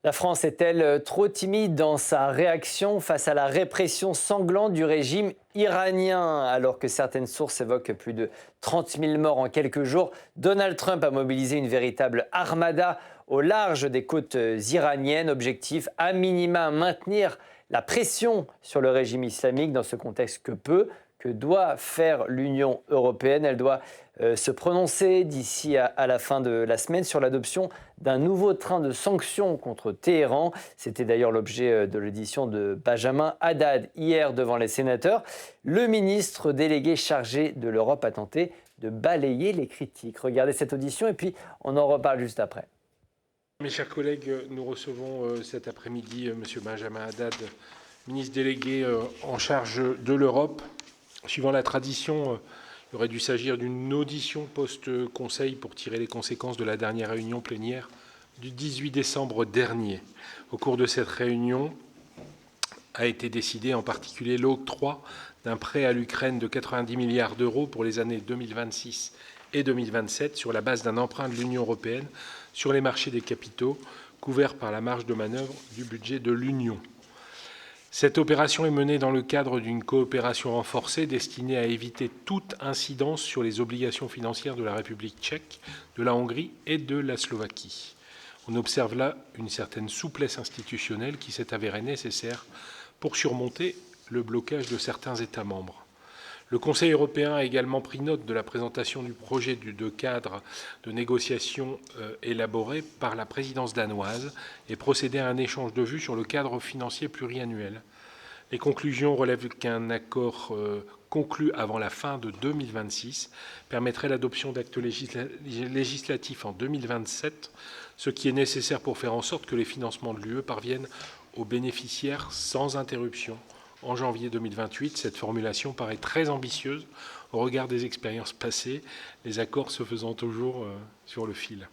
La France est-elle trop timide dans sa réaction face à la répression sanglante du régime iranien? Alors que certaines sources évoquent plus de 30 000 morts en quelques jours, Donald Trump a mobilisé une véritable armada au large des côtes iraniennes. Objectif, à minima, maintenir la pression sur le régime islamique dans ce contexte que doit faire l'Union européenne. Elle doit se prononcer d'ici à la fin de la semaine sur l'adoption d'un nouveau train de sanctions contre Téhéran. C'était d'ailleurs l'objet de l'audition de Benjamin Haddad hier devant les sénateurs. Le ministre délégué chargé de l'Europe a tenté de balayer les critiques. Regardez cette audition et puis on en reparle juste après. Mes chers collègues, nous recevons cet après-midi M. Benjamin Haddad, ministre délégué en charge de l'Europe. Suivant la tradition, il aurait dû s'agir d'une audition post-conseil pour tirer les conséquences de la dernière réunion plénière du 18 décembre dernier. Au cours de cette réunion a été décidé en particulier l'octroi d'un prêt à l'Ukraine de 90 milliards d'euros pour les années 2026 et 2027 sur la base d'un emprunt de l'Union européenne sur les marchés des capitaux couverts par la marge de manœuvre du budget de l'Union. Cette opération est menée dans le cadre d'une coopération renforcée destinée à éviter toute incidence sur les obligations financières de la République tchèque, de la Hongrie et de la Slovaquie. On observe là une certaine souplesse institutionnelle qui s'est avérée nécessaire pour surmonter le blocage de certains États membres. Le Conseil européen a également pris note de la présentation du projet de cadre de négociation élaboré par la présidence danoise et procédé à un échange de vues sur le cadre financier pluriannuel. Les conclusions relèvent qu'un accord conclu avant la fin de 2026 permettrait l'adoption d'actes législatifs en 2027, ce qui est nécessaire pour faire en sorte que les financements de l'UE parviennent aux bénéficiaires sans interruption. En janvier 2028, cette formulation paraît très ambitieuse au regard des expériences passées, les accords se faisant toujours sur le fil.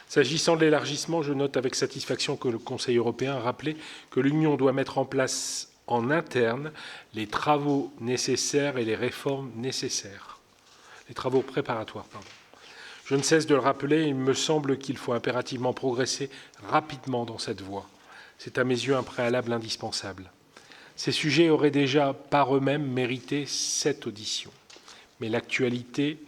S'agissant de l'élargissement, je note avec satisfaction que le Conseil européen a rappelé que l'Union doit mettre en place en interne les travaux nécessaires et les réformes nécessaires. Les travaux préparatoires, pardon. Je ne cesse de le rappeler, il me semble qu'il faut impérativement progresser rapidement dans cette voie. C'est à mes yeux un préalable indispensable. Ces sujets auraient déjà par eux-mêmes mérité cette audition. Mais l'actualité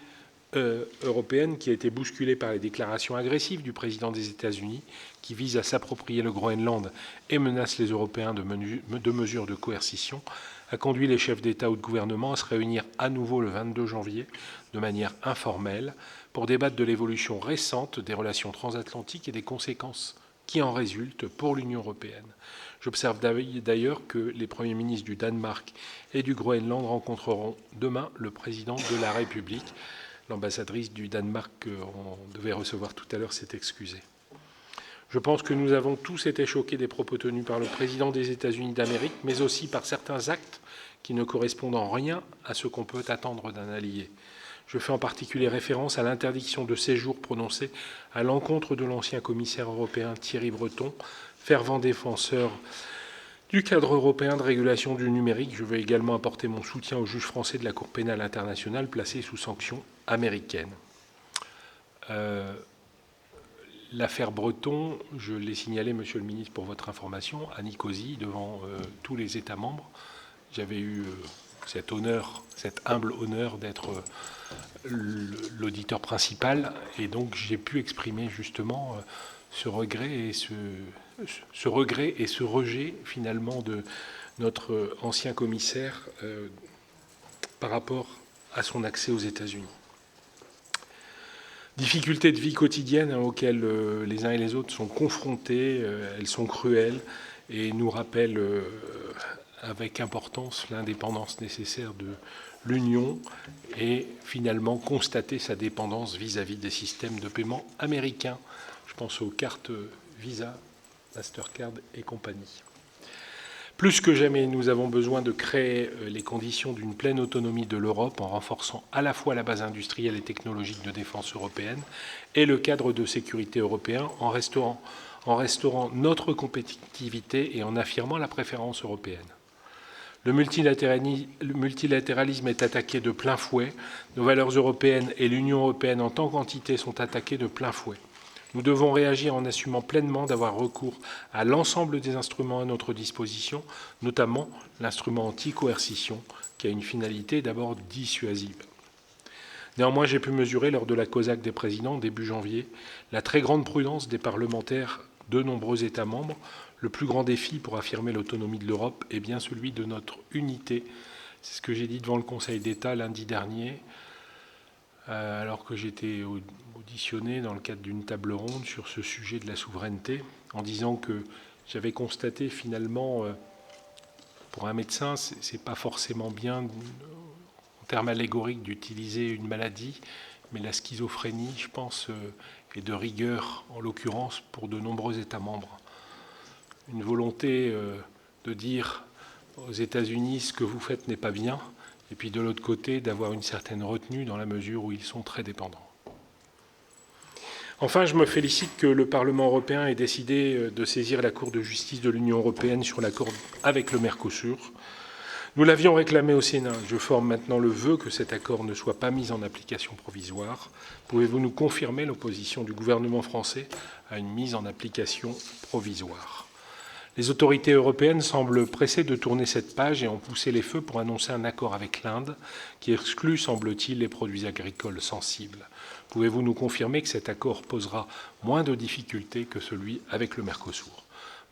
européenne, qui a été bousculée par les déclarations agressives du président des États-Unis, qui vise à s'approprier le Groenland et menace les Européens de mesures de coercition, a conduit les chefs d'État ou de gouvernement à se réunir à nouveau le 22 janvier, de manière informelle, pour débattre de l'évolution récente des relations transatlantiques et des conséquences qui en résultent pour l'Union européenne. J'observe d'ailleurs que les premiers ministres du Danemark et du Groenland rencontreront demain le président de la République. L'ambassadrice du Danemark qu'on devait recevoir tout à l'heure s'est excusée. Je pense que nous avons tous été choqués des propos tenus par le président des États-Unis d'Amérique, mais aussi par certains actes qui ne correspondent en rien à ce qu'on peut attendre d'un allié. Je fais en particulier référence à l'interdiction de séjour prononcée à l'encontre de l'ancien commissaire européen Thierry Breton, fervent défenseur du cadre européen de régulation du numérique. Je veux également apporter mon soutien au juge français de la Cour pénale internationale placé sous sanction américaine. L'affaire Breton, je l'ai signalé, Monsieur le Ministre, pour votre information, à Nicosie, devant tous les États membres. J'avais eu cet honneur, cet humble honneur d'être l'auditeur principal, et donc j'ai pu exprimer justement ce regret et ce rejet finalement de notre ancien commissaire par rapport à son accès aux États-Unis. Difficultés de vie quotidienne auxquelles les uns et les autres sont confrontés, elles sont cruelles et nous rappellent avec importance l'indépendance nécessaire de l'Union et finalement constater sa dépendance vis-à-vis des systèmes de paiement américains. Je pense aux cartes Visa, Mastercard et compagnie. Plus que jamais, nous avons besoin de créer les conditions d'une pleine autonomie de l'Europe en renforçant à la fois la base industrielle et technologique de défense européenne et le cadre de sécurité européen en restaurant notre compétitivité et en affirmant la préférence européenne. Le multilatéralisme est attaqué de plein fouet. Nos valeurs européennes et l'Union européenne en tant qu'entité sont attaquées de plein fouet. Nous devons réagir en assumant pleinement d'avoir recours à l'ensemble des instruments à notre disposition, notamment l'instrument anti-coercition, qui a une finalité d'abord dissuasive. Néanmoins, j'ai pu mesurer lors de la COSAC des présidents début janvier la très grande prudence des parlementaires de nombreux États membres. Le plus grand défi pour affirmer l'autonomie de l'Europe est bien celui de notre unité. C'est ce que j'ai dit devant le Conseil d'État lundi dernier, alors que j'étais auditionné dans le cadre d'une table ronde sur ce sujet de la souveraineté, en disant que j'avais constaté finalement, pour un médecin, c'est pas forcément bien, en termes allégoriques, d'utiliser une maladie, mais la schizophrénie, je pense, est de rigueur, en l'occurrence, pour de nombreux États membres. Une volonté de dire aux États-Unis ce que vous faites n'est pas bien, et puis de l'autre côté d'avoir une certaine retenue dans la mesure où ils sont très dépendants. Enfin, je me félicite que le Parlement européen ait décidé de saisir la Cour de justice de l'Union européenne sur l'accord avec le Mercosur. Nous l'avions réclamé au Sénat. Je forme maintenant le vœu que cet accord ne soit pas mis en application provisoire. Pouvez-vous nous confirmer l'opposition du gouvernement français à une mise en application provisoire ? Les autorités européennes semblent pressées de tourner cette page et ont poussé les feux pour annoncer un accord avec l'Inde qui exclut, semble-t-il, les produits agricoles sensibles. Pouvez-vous nous confirmer que cet accord posera moins de difficultés que celui avec le Mercosur ?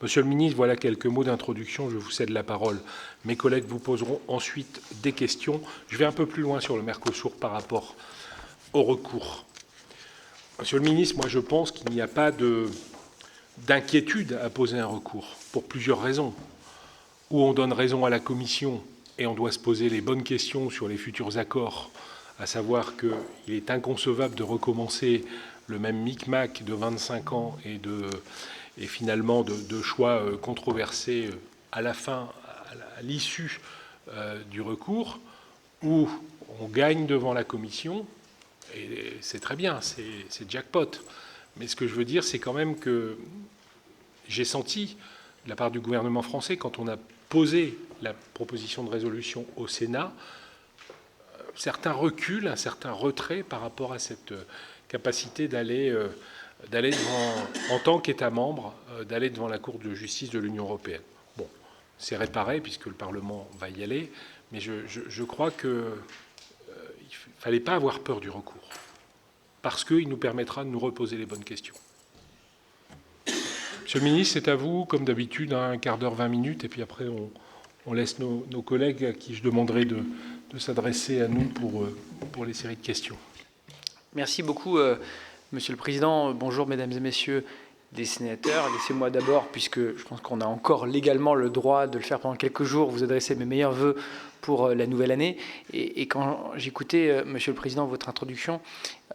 Monsieur le ministre, voilà quelques mots d'introduction. Je vous cède la parole. Mes collègues vous poseront ensuite des questions. Je vais un peu plus loin sur le Mercosur par rapport au recours. Monsieur le ministre, moi je pense qu'il n'y a pas d'inquiétude à poser un recours, pour plusieurs raisons. Où on donne raison à la Commission et on doit se poser les bonnes questions sur les futurs accords, à savoir qu'il est inconcevable de recommencer le même micmac de 25 ans et finalement de choix controversés à la fin, à l'issue du recours, où on gagne devant la Commission, et c'est très bien, c'est jackpot. Mais ce que je veux dire, c'est quand même que j'ai senti, de la part du gouvernement français, quand on a posé la proposition de résolution au Sénat, certains reculs, un certain retrait par rapport à cette capacité d'aller en tant qu'État membre, d'aller devant la Cour de justice de l'Union européenne. Bon, c'est réparé puisque le Parlement va y aller, mais je crois qu'il ne fallait pas avoir peur du recours, parce qu'il nous permettra de nous reposer les bonnes questions. Monsieur le ministre, c'est à vous, comme d'habitude, un quart d'heure, 20 minutes, et puis après on laisse nos collègues à qui je demanderai de s'adresser à nous pour les séries de questions. Merci beaucoup, Monsieur le Président. Bonjour, Mesdames et Messieurs les sénateurs. Laissez-moi d'abord, puisque je pense qu'on a encore légalement le droit de le faire pendant quelques jours, vous adresser mes meilleurs vœux pour la nouvelle année. Et quand j'écoutais, Monsieur le Président, votre introduction,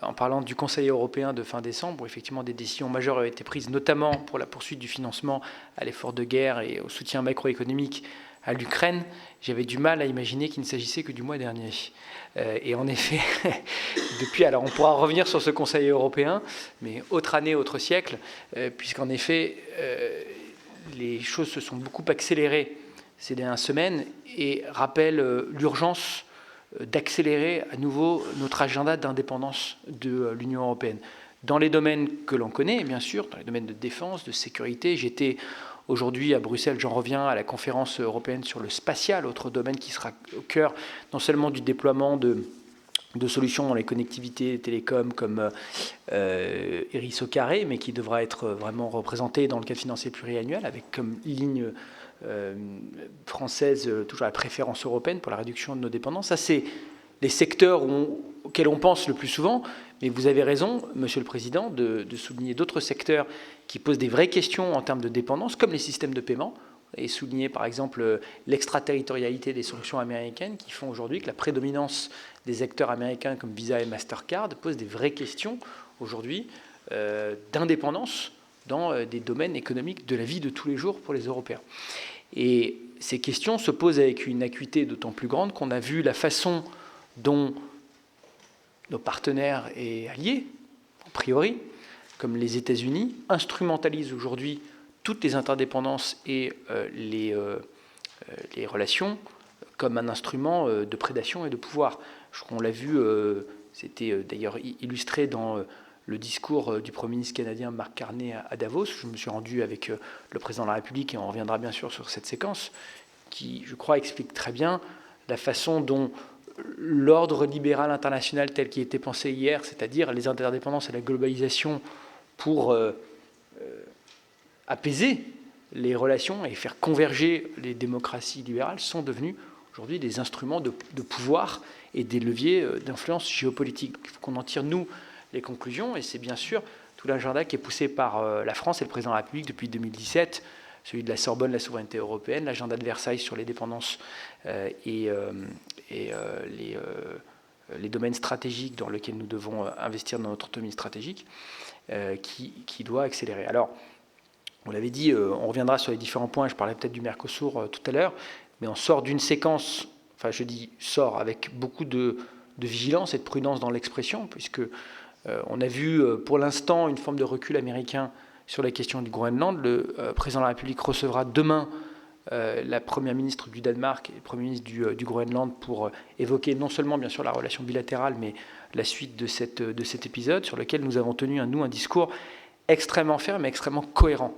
en parlant du Conseil européen de fin décembre, où effectivement des décisions majeures ont été prises, notamment pour la poursuite du financement à l'effort de guerre et au soutien macroéconomique à l'Ukraine, j'avais du mal à imaginer qu'il ne s'agissait que du mois dernier. Et en effet, depuis, alors on pourra revenir sur ce Conseil européen, mais autre année, autre siècle, puisqu'en effet, les choses se sont beaucoup accélérées ces dernières semaines et rappellent l'urgence d'accélérer à nouveau notre agenda d'indépendance de l'Union européenne. Dans les domaines que l'on connaît, bien sûr, dans les domaines de défense, de sécurité, j'étais aujourd'hui à Bruxelles, j'en reviens à la conférence européenne sur le spatial, autre domaine qui sera au cœur non seulement du déploiement de solutions dans les connectivités télécoms comme Iris au carré, mais qui devra être vraiment représenté dans le cadre financier pluriannuel avec comme ligne française toujours la préférence européenne pour la réduction de nos dépendances. Ça, c'est les secteurs auxquels on pense le plus souvent, mais vous avez raison, Monsieur le Président, de souligner d'autres secteurs qui posent des vraies questions en termes de dépendance, comme les systèmes de paiement, et souligner par exemple l'extraterritorialité des solutions américaines qui font aujourd'hui que la prédominance des acteurs américains comme Visa et Mastercard pose des vraies questions aujourd'hui d'indépendance dans des domaines économiques de la vie de tous les jours pour les Européens. Et ces questions se posent avec une acuité d'autant plus grande qu'on a vu la façon dont nos partenaires et alliés, a priori, comme les États-Unis, instrumentalisent aujourd'hui toutes les interdépendances et les relations comme un instrument de prédation et de pouvoir. On l'a vu, c'était d'ailleurs illustré dans le discours du Premier ministre canadien Mark Carney à Davos. Je me suis rendu avec le Président de la République, et on reviendra bien sûr sur cette séquence, qui, je crois, explique très bien la façon dont l'ordre libéral international tel qu'il était pensé hier, c'est-à-dire les interdépendances et la globalisation pour apaiser les relations et faire converger les démocraties libérales, sont devenus aujourd'hui des instruments de pouvoir et des leviers d'influence géopolitique. Donc, il faut qu'on en tire, nous, les conclusions, et c'est bien sûr tout l'agenda qui est poussé par la France et le Président de la République depuis 2017, celui de la Sorbonne, la souveraineté européenne, l'agenda de Versailles sur les dépendances et les domaines stratégiques dans lesquels nous devons investir dans notre autonomie stratégique, qui doit accélérer. Alors, on l'avait dit, on reviendra sur les différents points, je parlais peut-être du Mercosur tout à l'heure, mais on sort d'une séquence, enfin je dis sort, avec beaucoup de vigilance et de prudence dans l'expression, puisque on a vu pour l'instant une forme de recul américain sur la question du Groenland. Le président de la République recevra demain la première ministre du Danemark et le premier ministre du Groenland pour évoquer non seulement bien sûr la relation bilatérale, mais la suite de cet épisode, sur lequel nous avons tenu un discours extrêmement ferme et extrêmement cohérent.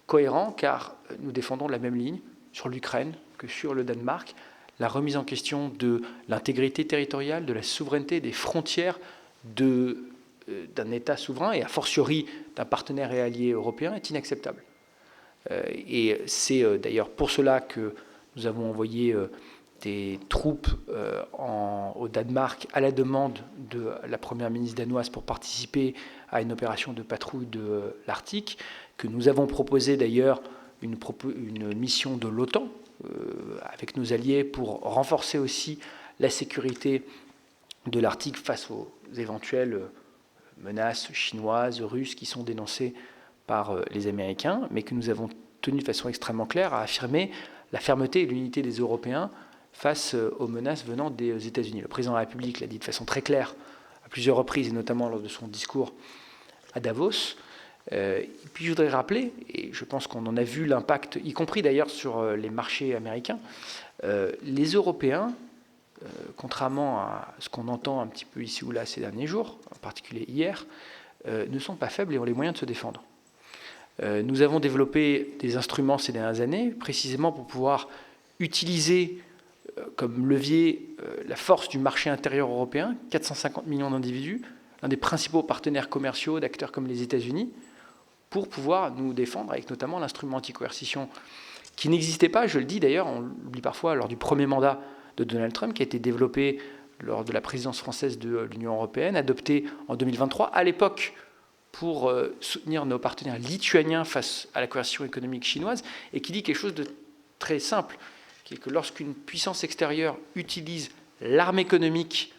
Cohérent car nous défendons la même ligne sur l'Ukraine que sur le Danemark, la remise en question de l'intégrité territoriale, de la souveraineté, des frontières d'un État souverain, et a fortiori d'un partenaire et allié européen, est inacceptable. Et c'est d'ailleurs pour cela que nous avons envoyé des troupes au Danemark à la demande de la première ministre danoise pour participer à une opération de patrouille de l'Arctique, que nous avons proposé d'ailleurs une mission de l'OTAN avec nos alliés pour renforcer aussi la sécurité de l'Arctique face aux éventuelles menaces chinoises, russes qui sont dénoncées par les Américains, mais que nous avons tenu de façon extrêmement claire à affirmer la fermeté et l'unité des Européens face aux menaces venant des États-Unis. Le président de la République l'a dit de façon très claire à plusieurs reprises, et notamment lors de son discours à Davos. Et puis je voudrais rappeler, et je pense qu'on en a vu l'impact, y compris d'ailleurs sur les marchés américains, les Européens, contrairement à ce qu'on entend un petit peu ici ou là ces derniers jours, en particulier hier, ne sont pas faibles et ont les moyens de se défendre. Nous avons développé des instruments ces dernières années, précisément pour pouvoir utiliser comme levier la force du marché intérieur européen, 450 millions d'individus, l'un des principaux partenaires commerciaux d'acteurs comme les États-Unis, pour pouvoir nous défendre avec notamment l'instrument anti-coercition qui n'existait pas, je le dis d'ailleurs, on l'oublie parfois, lors du premier mandat de Donald Trump, qui a été développé lors de la présidence française de l'Union européenne, adopté en 2023, à l'époque pour soutenir nos partenaires lituaniens face à la coercition économique chinoise, et qui dit quelque chose de très simple, qui est que lorsqu'une puissance extérieure utilise l'arme économique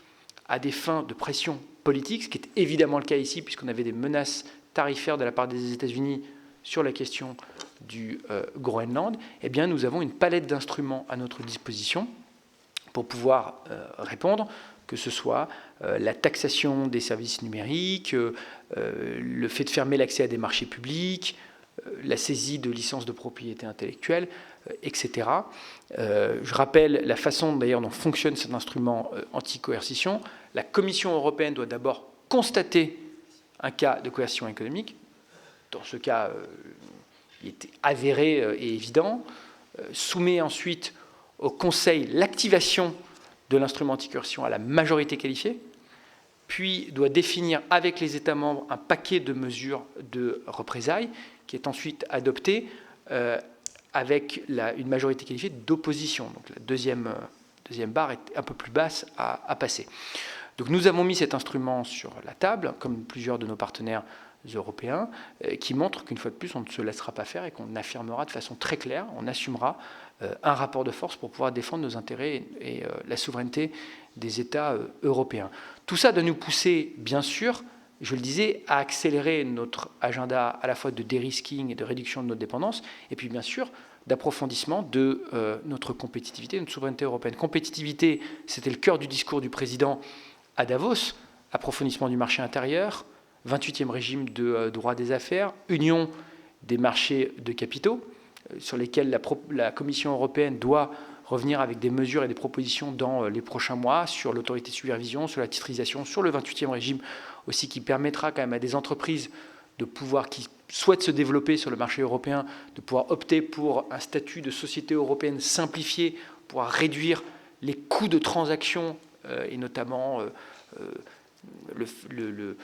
à des fins de pression politique, ce qui est évidemment le cas ici, puisqu'on avait des menaces tarifaires de la part des États-Unis sur la question du Groenland, eh bien nous avons une palette d'instruments à notre disposition pour pouvoir répondre, que ce soit la taxation des services numériques, le fait de fermer l'accès à des marchés publics, la saisie de licences de propriété intellectuelle, etc. Je rappelle la façon d'ailleurs dont fonctionne cet instrument anti-coercition. La Commission européenne doit d'abord constater un cas de coercition économique. Dans ce cas, il était avéré et évident. Soumet ensuite au Conseil l'activation de l'instrument anti-coercition à la majorité qualifiée, puis doit définir avec les États membres un paquet de mesures de représailles qui est ensuite adopté avec une majorité qualifiée d'opposition. Donc la deuxième barre est un peu plus basse à passer. Donc nous avons mis cet instrument sur la table, comme plusieurs de nos partenaires européens, qui montrent qu'une fois de plus, on ne se laissera pas faire et qu'on affirmera de façon très claire, on assumera un rapport de force pour pouvoir défendre nos intérêts et la souveraineté des États européens. Tout ça doit nous pousser, bien sûr, je le disais, à accélérer notre agenda à la fois de dérisking et de réduction de notre dépendance, et puis bien sûr d'approfondissement de notre compétitivité, notre souveraineté européenne. Compétitivité, c'était le cœur du discours du président à Davos, approfondissement du marché intérieur, 28e régime de droit des affaires, union des marchés de capitaux, sur lesquels la Commission européenne doit revenir avec des mesures et des propositions dans les prochains mois sur l'autorité de supervision, sur la titrisation, sur le 28e régime aussi, qui permettra quand même à des entreprises de pouvoir, qui souhaitent se développer sur le marché européen, de pouvoir opter pour un statut de société européenne simplifié, pouvoir réduire les coûts de transaction et notamment le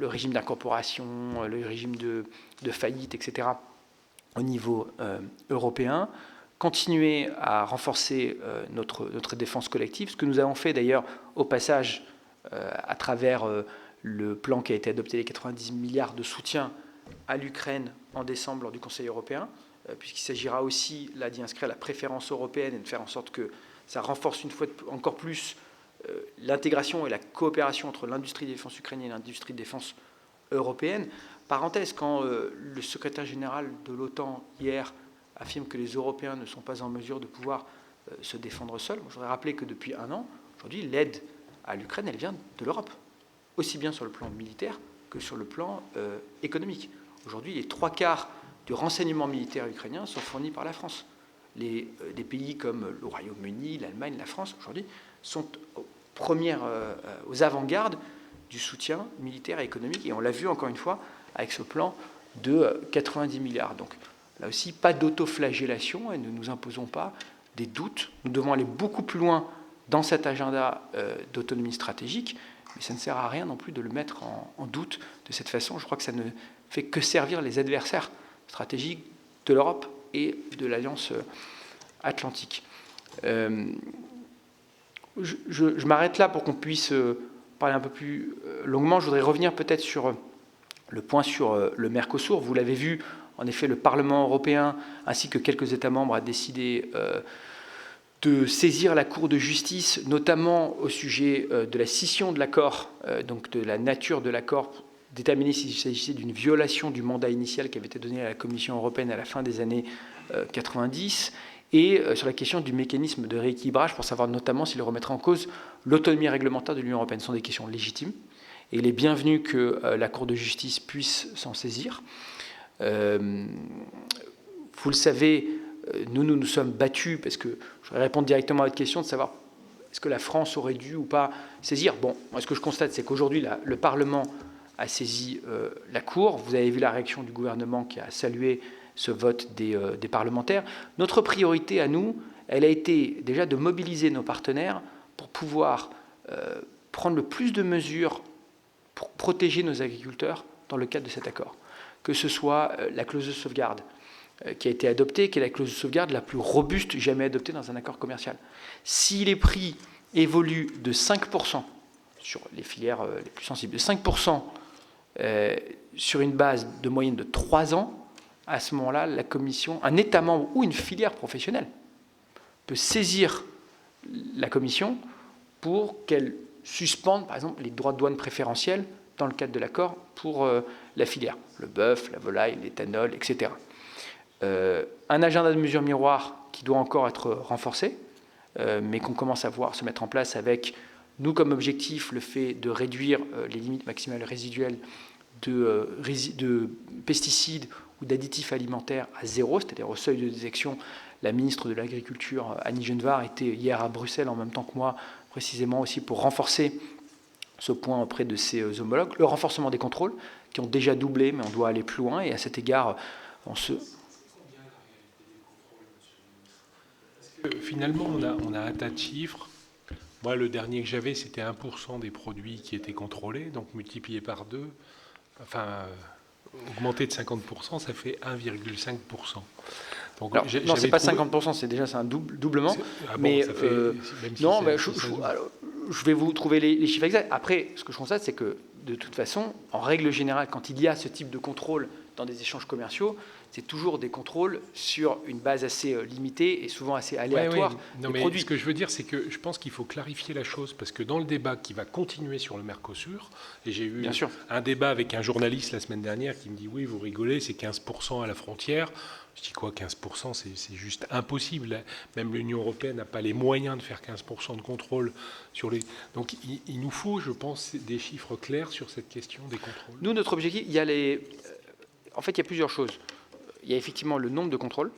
régime d'incorporation, le régime de faillite, etc. au niveau européen. Continuer à renforcer notre défense collective, ce que nous avons fait d'ailleurs au passage à travers le plan qui a été adopté, les 90 milliards de soutien à l'Ukraine en décembre lors du Conseil européen, puisqu'il s'agira aussi là d'y inscrire la préférence européenne et de faire en sorte que ça renforce une fois encore plus l'intégration et la coopération entre l'industrie de défense ukrainienne et l'industrie de défense européenne. Parenthèse, quand le secrétaire général de l'OTAN hier affirme que les Européens ne sont pas en mesure de pouvoir se défendre seuls, je voudrais rappeler que depuis un an, aujourd'hui, l'aide à l'Ukraine, elle vient de l'Europe, aussi bien sur le plan militaire que sur le plan économique. Aujourd'hui, les 3/4 du renseignement militaire ukrainien sont fournis par la France. Des pays comme le Royaume-Uni, l'Allemagne, la France, aujourd'hui, sont aux avant-gardes du soutien militaire et économique. Et on l'a vu encore une fois avec ce plan de 90 milliards. Donc là aussi, pas d'autoflagellation et ne nous imposons pas des doutes. Nous devons aller beaucoup plus loin dans cet agenda d'autonomie stratégique, mais ça ne sert à rien non plus de le mettre en doute de cette façon. Je crois que ça ne fait que servir les adversaires stratégiques de l'Europe et de l'Alliance atlantique. Je m'arrête là pour qu'on puisse parler un peu plus longuement. Je voudrais revenir peut-être sur le point sur le Mercosur. Vous l'avez vu, en effet, le Parlement européen ainsi que quelques États membres a décidé de saisir la Cour de justice, notamment au sujet de la scission de l'accord, donc de la nature de l'accord, déterminer s'il s'agissait d'une violation du mandat initial qui avait été donné à la Commission européenne à la fin des années 90, et sur la question du mécanisme de rééquilibrage pour savoir notamment s'il remettrait en cause l'autonomie réglementaire de l'Union européenne. Ce sont des questions légitimes, et il est bienvenu que la Cour de justice puisse s'en saisir. Vous le savez, nous sommes battus, parce que je voudrais répondre directement à votre question, de savoir est-ce que la France aurait dû ou pas saisir. Bon, moi, ce que je constate, c'est qu'aujourd'hui, le Parlement a saisi la Cour. Vous avez vu la réaction du gouvernement qui a salué ce vote des parlementaires. Notre priorité à nous, elle a été déjà de mobiliser nos partenaires pour pouvoir prendre le plus de mesures pour protéger nos agriculteurs dans le cadre de cet accord. Que ce soit la clause de sauvegarde qui a été adoptée, qui est la clause de sauvegarde la plus robuste jamais adoptée dans un accord commercial. Si les prix évoluent de 5% sur les filières les plus sensibles, de 5% sur une base de moyenne de 3 ans, à ce moment-là, la Commission, un État membre ou une filière professionnelle peut saisir la Commission pour qu'elle suspende, par exemple, les droits de douane préférentiels dans le cadre de l'accord pour la filière, le bœuf, la volaille, l'éthanol, etc. Un agenda de mesures miroirs qui doit encore être renforcé, mais qu'on commence à voir se mettre en place avec, nous comme objectif, le fait de réduire les limites maximales résiduelles de pesticides ou d'additifs alimentaires à 0, c'est-à-dire au seuil de détection. La ministre de l'Agriculture, Annie Genevard, était hier à Bruxelles en même temps que moi, précisément aussi pour renforcer ce point auprès de ses homologues. Le renforcement des contrôles, qui ont déjà doublé, mais on doit aller plus loin, et à cet égard, on se... Finalement, on a un tas de chiffres. Moi, le dernier que j'avais, c'était 1% des produits qui étaient contrôlés, donc multiplié par 2, enfin, augmenté de 50%, ça fait 1,5%. Donc, alors, non, c'est pas 50%, c'est déjà un doublement. Ah bon, mais si non, mais je vais vous trouver les chiffres exacts. Après, ce que je constate, c'est que de toute façon, en règle générale, quand il y a ce type de contrôle dans des échanges commerciaux, c'est toujours des contrôles sur une base assez limitée et souvent assez aléatoire. Oui. Non, mais produits. Ce que je veux dire, c'est que je pense qu'il faut clarifier la chose, parce que dans le débat qui va continuer sur le Mercosur, et j'ai eu un débat avec un journaliste la semaine dernière qui me dit « Oui, vous rigolez, c'est 15% à la frontière ». Je dis quoi, 15%, c'est juste impossible. Même l'Union européenne n'a pas les moyens de faire 15% de contrôle sur les... Donc il nous faut, je pense, des chiffres clairs sur cette question des contrôles. Nous, notre objectif, il y a en fait, il y a plusieurs choses. Il y a effectivement le nombre de contrôles.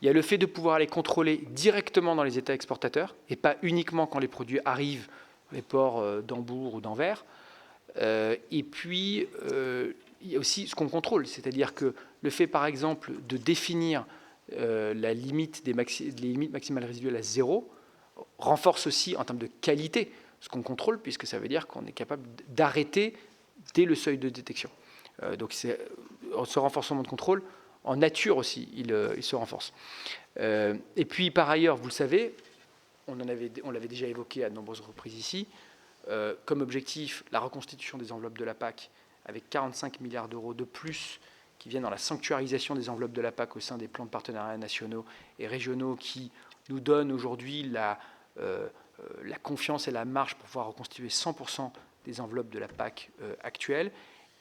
Il y a le fait de pouvoir les contrôler directement dans les États exportateurs et pas uniquement quand les produits arrivent dans les ports d'Hambourg ou d'Anvers. Et puis, il y a aussi ce qu'on contrôle, c'est-à-dire que le fait, par exemple, de définir les limites maximales résiduelles à 0 renforce aussi en termes de qualité ce qu'on contrôle, puisque ça veut dire qu'on est capable d'arrêter dès le seuil de détection. Donc ce renforcement de contrôle, en nature aussi, il se renforce. Et puis par ailleurs, vous le savez, on l'avait déjà évoqué à de nombreuses reprises ici, comme objectif la reconstitution des enveloppes de la PAC avec 45 milliards d'euros de plus qui viennent dans la sanctuarisation des enveloppes de la PAC au sein des plans de partenariat nationaux et régionaux qui nous donnent aujourd'hui la confiance et la marge pour pouvoir reconstituer 100% des enveloppes de la PAC actuelle,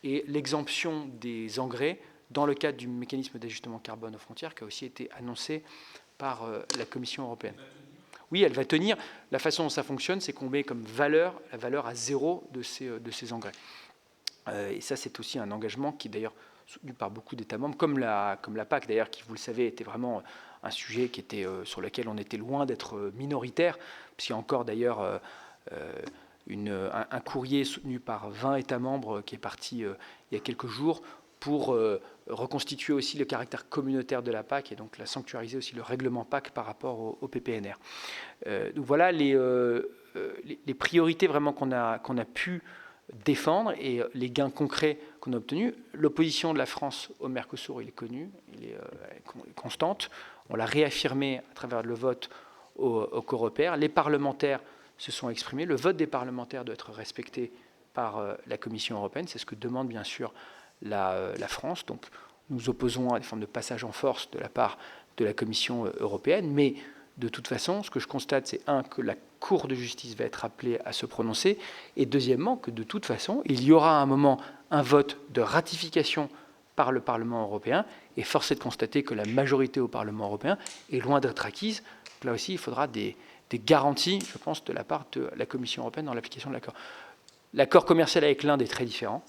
et l'exemption des engrais dans le cadre du mécanisme d'ajustement carbone aux frontières qui a aussi été annoncé par la Commission européenne. Oui, elle va tenir. La façon dont ça fonctionne, c'est qu'on met comme la valeur à 0 de ces engrais. Et ça, c'est aussi un engagement qui est d'ailleurs soutenu par beaucoup d'États membres, comme la PAC d'ailleurs, qui, vous le savez, était vraiment un sujet qui était, sur lequel on était loin d'être minoritaire, puisqu'il y a encore d'ailleurs un courrier soutenu par 20 États membres qui est parti il y a quelques jours pour reconstituer aussi le caractère communautaire de la PAC et donc la sanctuariser aussi le règlement PAC par rapport au PPNR. Donc voilà les priorités vraiment qu'on a pu défendre et les gains concrets qu'on a obtenus. L'opposition de la France au Mercosur, il est connu, il est constante. On l'a réaffirmé à travers le vote au Coreper. Les parlementaires se sont exprimés. Le vote des parlementaires doit être respecté par la Commission européenne. C'est ce que demande bien sûr la France. Donc nous opposons à des formes de passage en force de la part de la Commission européenne. Mais de toute façon, ce que je constate, c'est que la Cour de justice va être appelée à se prononcer, et deuxièmement, que de toute façon, il y aura à un moment un vote de ratification par le Parlement européen, et force est de constater que la majorité au Parlement européen est loin d'être acquise. Là aussi, il faudra des garanties, je pense, de la part de la Commission européenne dans l'application de l'accord. L'accord commercial avec l'Inde est très différent.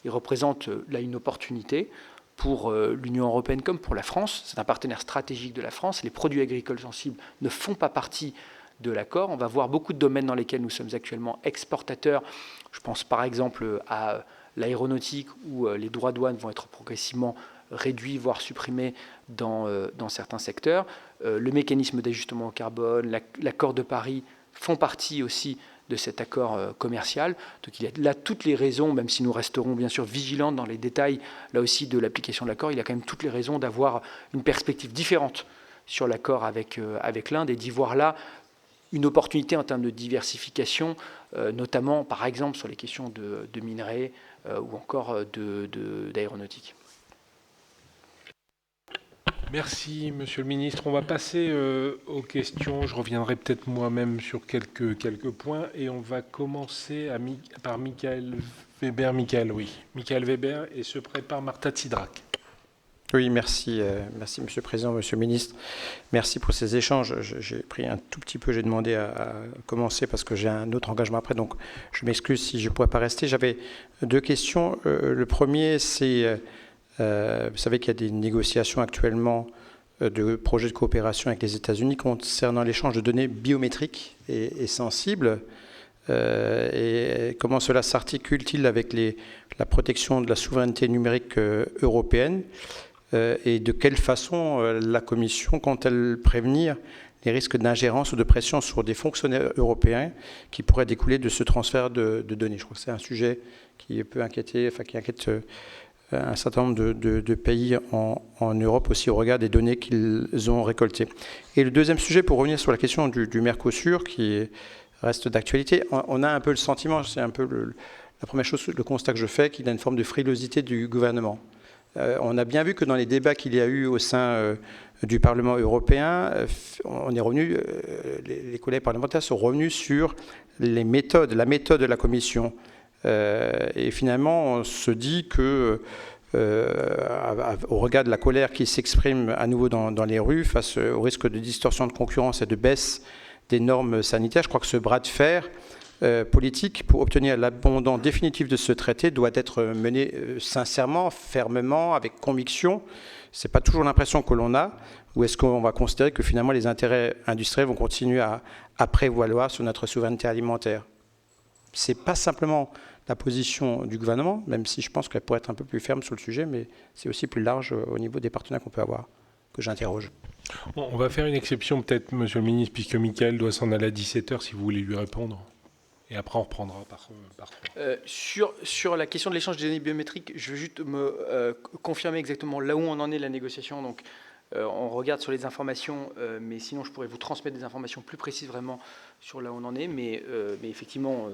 Il représente là une opportunité pour l'Union européenne comme pour la France. C'est un partenaire stratégique de la France. Les produits agricoles sensibles ne font pas partie de l'accord. On va voir beaucoup de domaines dans lesquels nous sommes actuellement exportateurs. Je pense par exemple à l'aéronautique où les droits de douane vont être progressivement réduits, voire supprimés dans certains secteurs. Le mécanisme d'ajustement au carbone, l'accord de Paris font partie aussi de cet accord commercial. Donc il y a là toutes les raisons, même si nous resterons bien sûr vigilants dans les détails là aussi de l'application de l'accord, il y a quand même toutes les raisons d'avoir une perspective différente sur l'accord avec l'Inde et d'y voir là une opportunité en termes de diversification, notamment par exemple sur les questions de minerais ou encore d'aéronautique. Merci, Monsieur le Ministre. On va passer aux questions. Je reviendrai peut-être moi-même sur quelques points. Et on va commencer par Michael Weber. Michael Weber, et se prépare Marta Tsidrack. Oui, merci. Merci, Monsieur le Président, Monsieur le Ministre. Merci pour ces échanges. J'ai pris un tout petit peu, j'ai demandé à commencer parce que j'ai un autre engagement après. Donc, je m'excuse si je ne pourrais pas rester. J'avais deux questions. Le premier, c'est... vous savez qu'il y a des négociations actuellement de projets de coopération avec les États-Unis concernant l'échange de données biométriques et sensibles. Et comment cela s'articule-t-il avec la protection de la souveraineté numérique européenne, et de quelle façon la Commission compte-t-elle prévenir les risques d'ingérence ou de pression sur des fonctionnaires européens qui pourraient découler de ce transfert de données? Je crois que c'est un sujet qui peut inquiéter, qui inquiète un certain nombre de pays en Europe aussi au regard des données qu'ils ont récoltées. Et le deuxième sujet, pour revenir sur la question du Mercosur, qui reste d'actualité, on a un peu le sentiment, c'est un peu la première chose, le constat que je fais, qu'il y a une forme de frilosité du gouvernement. On a bien vu que dans les débats qu'il y a eu au sein du Parlement européen, on est revenu, les collègues parlementaires sont revenus sur la méthode de la Commission. Et finalement, on se dit que, au regard de la colère qui s'exprime à nouveau dans les rues, face au risque de distorsion de concurrence et de baisse des normes sanitaires, je crois que ce bras de fer politique pour obtenir l'abandon définitif de ce traité doit être mené sincèrement, fermement, avec conviction, c'est pas toujours l'impression que l'on a, ou est-ce qu'on va considérer que finalement les intérêts industriels vont continuer à prévaloir sur notre souveraineté alimentaire? C'est pas simplement la position du gouvernement, même si je pense qu'elle pourrait être un peu plus ferme sur le sujet, mais c'est aussi plus large au niveau des partenaires qu'on peut avoir, que j'interroge. On va faire une exception peut-être, Monsieur le Ministre, puisque Mickaël doit s'en aller à 17h, si vous voulez lui répondre. Et après, on reprendra par trois. Sur la question de l'échange des données biométriques, je veux juste me confirmer exactement là où on en est la négociation. Donc, on regarde sur les informations, mais sinon, je pourrais vous transmettre des informations plus précises vraiment sur là où on en est. Mais effectivement,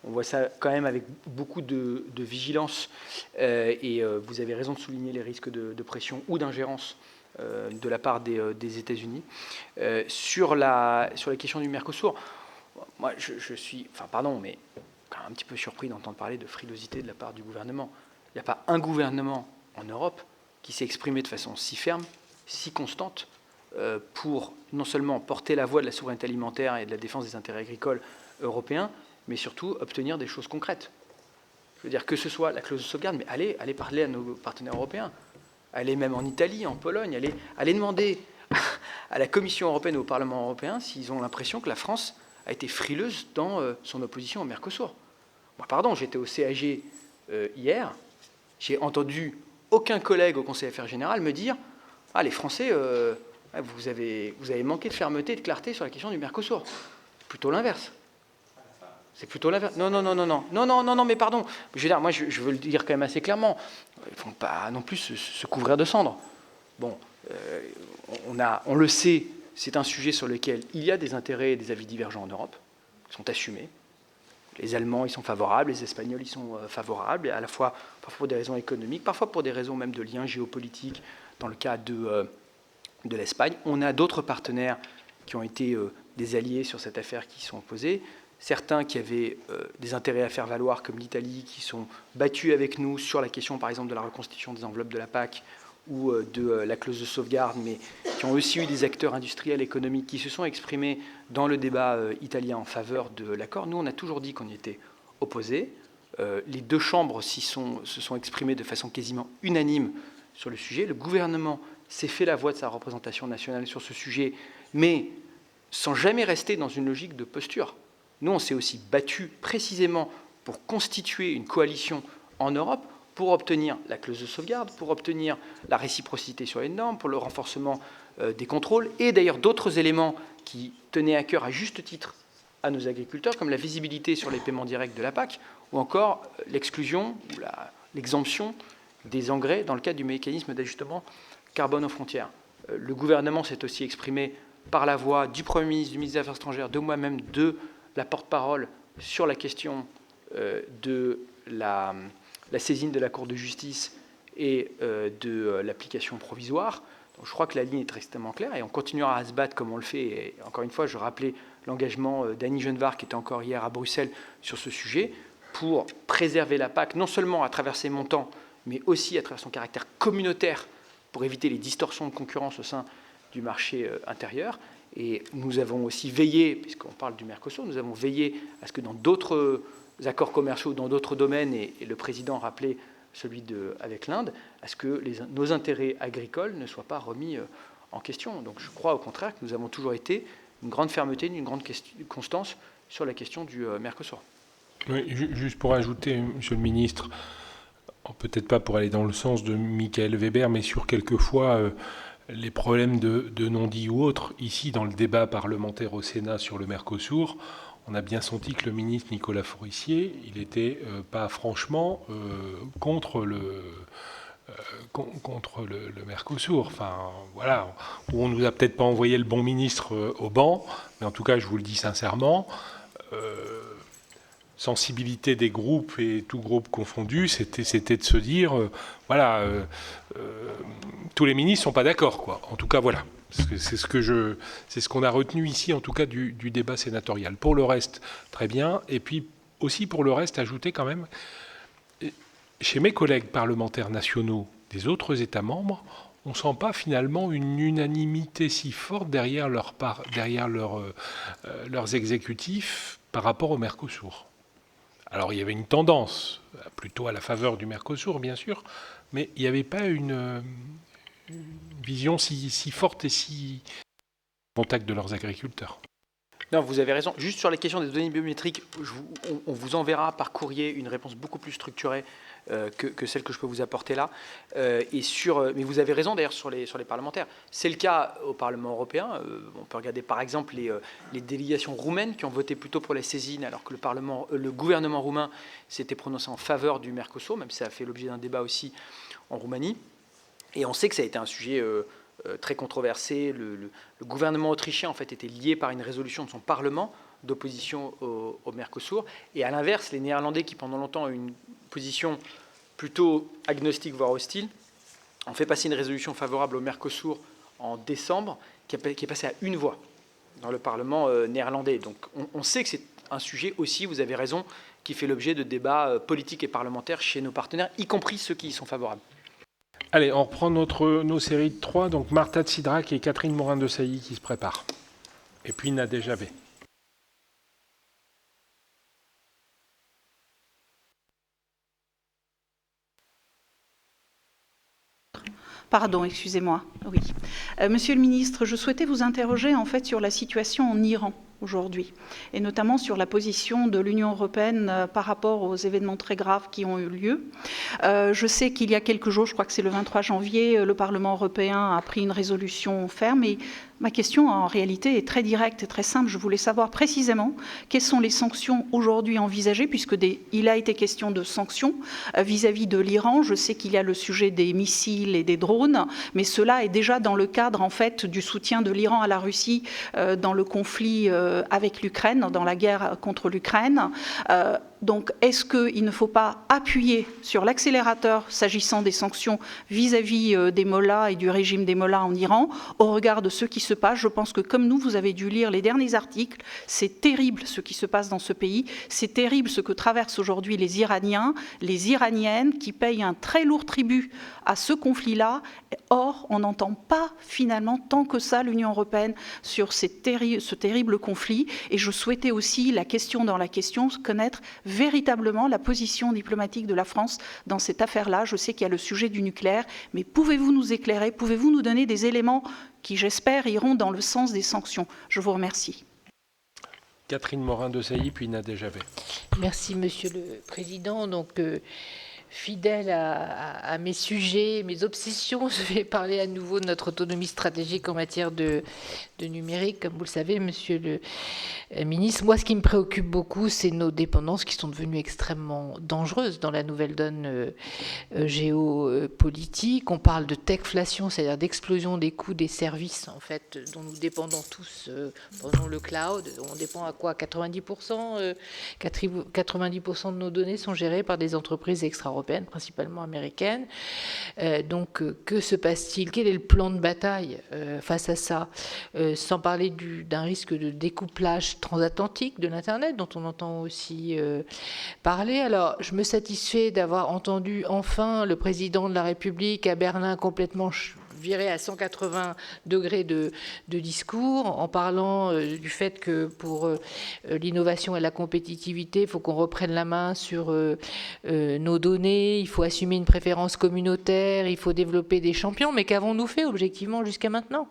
on voit ça quand même avec beaucoup de vigilance. Et vous avez raison de souligner les risques de pression ou d'ingérence de la part des États-Unis. Sur la question du Mercosur, moi, je suis, mais quand même un petit peu surpris d'entendre parler de frilosité de la part du gouvernement. Il n'y a pas un gouvernement en Europe qui s'est exprimé de façon si ferme, si constante, pour non seulement porter la voix de la souveraineté alimentaire et de la défense des intérêts agricoles européens, mais surtout obtenir des choses concrètes. Je veux dire, que ce soit la clause de sauvegarde, mais allez parler à nos partenaires européens. Allez même en Italie, en Pologne, allez demander à la Commission européenne et au Parlement européen s'ils ont l'impression que la France a été frileuse dans son opposition au Mercosur. Moi, pardon, j'étais au CAG hier, j'ai entendu aucun collègue au Conseil Affaires Générales me dire « Ah, les Français, vous avez manqué de fermeté et de clarté sur la question du Mercosur. » C'est plutôt l'inverse. C'est plutôt l'inverse. Non, mais pardon. Je veux dire, moi, je veux le dire quand même assez clairement. Ils ne vont pas non plus se couvrir de cendres. Bon, on le sait, c'est un sujet sur lequel il y a des intérêts et des avis divergents en Europe, qui sont assumés. Les Allemands, ils sont favorables, les Espagnols, ils sont favorables, à la fois parfois pour des raisons économiques, parfois pour des raisons même de liens géopolitiques, dans le cas de l'Espagne. On a d'autres partenaires qui ont été des alliés sur cette affaire qui sont opposés. Certains qui avaient des intérêts à faire valoir, comme l'Italie, qui sont battus avec nous sur la question, par exemple, de la reconstitution des enveloppes de la PAC ou de la clause de sauvegarde, mais qui ont aussi eu des acteurs industriels, économiques, qui se sont exprimés dans le débat italien en faveur de l'accord. Nous, on a toujours dit qu'on y était opposés. Les deux chambres se sont exprimées de façon quasiment unanime sur le sujet. Le gouvernement s'est fait la voix de sa représentation nationale sur ce sujet, mais sans jamais rester dans une logique de posture. Nous, on s'est aussi battus précisément pour constituer une coalition en Europe pour obtenir la clause de sauvegarde, pour obtenir la réciprocité sur les normes, pour le renforcement des contrôles, et d'ailleurs d'autres éléments qui tenaient à cœur à juste titre à nos agriculteurs, comme la visibilité sur les paiements directs de la PAC, ou encore l'exclusion ou l'exemption des engrais dans le cadre du mécanisme d'ajustement carbone aux frontières. Le gouvernement s'est aussi exprimé par la voix du Premier ministre, du ministre des Affaires étrangères, de moi-même, de la porte-parole sur la question de la saisine de la Cour de justice et de l'application provisoire. Donc je crois que la ligne est extrêmement claire et on continuera à se battre comme on le fait. Et encore une fois, je rappelais l'engagement d'Annie Genevard, qui était encore hier à Bruxelles sur ce sujet, pour préserver la PAC, non seulement à travers ses montants, mais aussi à travers son caractère communautaire, pour éviter les distorsions de concurrence au sein du marché intérieur. Et nous avons aussi veillé, puisqu'on parle du Mercosur, nous avons veillé à ce que dans d'autres accords commerciaux, dans d'autres domaines, et le président rappelait celui avec l'Inde, à ce que nos intérêts agricoles ne soient pas remis en question. Donc je crois au contraire que nous avons toujours été une grande fermeté, une grande constance sur la question du Mercosur. Oui, juste pour ajouter, Monsieur le Ministre, peut-être pas pour aller dans le sens de Michael Weber, mais sur quelquefois les problèmes de non-dit ou autres. Ici, dans le débat parlementaire au Sénat sur le Mercosur, on a bien senti que le ministre Nicolas Forissier, il n'était pas franchement contre le Mercosur. Enfin, voilà, on nous a peut-être pas envoyé le bon ministre au banc, mais en tout cas, je vous le dis sincèrement, sensibilité des groupes et tout groupe confondu, c'était de se dire, tous les ministres sont pas d'accord, quoi. En tout cas, voilà. C'est ce qu'on a retenu ici, en tout cas, du débat sénatorial. Pour le reste, très bien. Et puis aussi pour le reste, ajouter quand même, chez mes collègues parlementaires nationaux des autres États membres, on ne sent pas finalement une unanimité si forte derrière leurs exécutifs par rapport au Mercosur. Alors il y avait une tendance, plutôt à la faveur du Mercosur, bien sûr, mais il n'y avait pas une vision si forte et si contact de leurs agriculteurs. Non, vous avez raison. Juste sur la question des données biométriques, on vous enverra par courrier une réponse beaucoup plus structurée que celle que je peux vous apporter là. Mais vous avez raison d'ailleurs sur les parlementaires. C'est le cas au Parlement européen. On peut regarder par exemple les délégations roumaines qui ont voté plutôt pour la saisine, alors que le gouvernement roumain s'était prononcé en faveur du Mercosur, même si ça a fait l'objet d'un débat aussi en Roumanie. Et on sait que ça a été un sujet très controversé. Le gouvernement autrichien en fait était lié par une résolution de son Parlement d'opposition au Mercosur. Et à l'inverse, les Néerlandais, qui pendant longtemps ont eu une position plutôt agnostique, voire hostile, ont fait passer une résolution favorable au Mercosur en décembre, qui est passée à une voix dans le Parlement néerlandais. Donc on sait que c'est un sujet aussi, vous avez raison, qui fait l'objet de débats politiques et parlementaires chez nos partenaires, y compris ceux qui y sont favorables. Allez, on reprend nos séries de 3. Donc Marta Tsidrack et Catherine Morin-Desailly qui se préparent. Et puis Nadège Havet. Pardon, excusez-moi. Oui. Monsieur le ministre, je souhaitais vous interroger en fait sur la situation en Iran aujourd'hui, et notamment sur la position de l'Union européenne par rapport aux événements très graves qui ont eu lieu. Je sais qu'il y a quelques jours, je crois que c'est le 23 janvier, le Parlement européen a pris une résolution ferme, et ma question en réalité est très directe et très simple. Je voulais savoir précisément quelles sont les sanctions aujourd'hui envisagées, puisque il a été question de sanctions vis-à-vis de l'Iran. Je sais qu'il y a le sujet des missiles et des drones, mais cela est déjà dans le cadre en fait du soutien de l'Iran à la Russie dans le conflit avec l'Ukraine, dans la guerre contre l'Ukraine. Donc, est-ce qu'il ne faut pas appuyer sur l'accélérateur s'agissant des sanctions vis-à-vis des mollahs et du régime des mollahs en Iran, au regard de ce qui se passe? Je pense que, comme nous, vous avez dû lire les derniers articles. C'est terrible ce qui se passe dans ce pays. C'est terrible ce que traversent aujourd'hui les Iraniens, les Iraniennes, qui payent un très lourd tribut à ce conflit-là. Or, on n'entend pas finalement tant que ça l'Union européenne sur ce terrible conflit. Et je souhaitais aussi, la question dans la question, connaître véritablement la position diplomatique de la France dans cette affaire-là. Je sais qu'il y a le sujet du nucléaire, mais pouvez-vous nous éclairer, pouvez-vous nous donner des éléments qui, j'espère, iront dans le sens des sanctions? Je vous remercie. Catherine Morin-Desailly, puis Nadège Havet. Merci, Monsieur le Président. Donc, fidèle à mes sujets, mes obsessions, je vais parler à nouveau de notre autonomie stratégique en matière de numérique. Comme vous le savez, Monsieur le Ministre, moi, ce qui me préoccupe beaucoup, c'est nos dépendances qui sont devenues extrêmement dangereuses dans la nouvelle donne géopolitique. On parle de techflation, c'est-à-dire d'explosion des coûts des services, en fait, dont nous dépendons tous. Prenons le cloud, on dépend à quoi? 90% 90% de nos données sont gérées par des entreprises extra-européennes, principalement américaines. Donc, que se passe-t-il? Quel est le plan de bataille face à ça? Sans parler d'un risque de découplage transatlantique de l'Internet, dont on entend aussi parler. Alors, je me satisfais d'avoir entendu enfin le président de la République à Berlin complètement viré à 180 degrés de discours, en parlant du fait que pour l'innovation et la compétitivité, il faut qu'on reprenne la main sur nos données, il faut assumer une préférence communautaire, il faut développer des champions. Mais qu'avons-nous fait objectivement jusqu'à maintenant?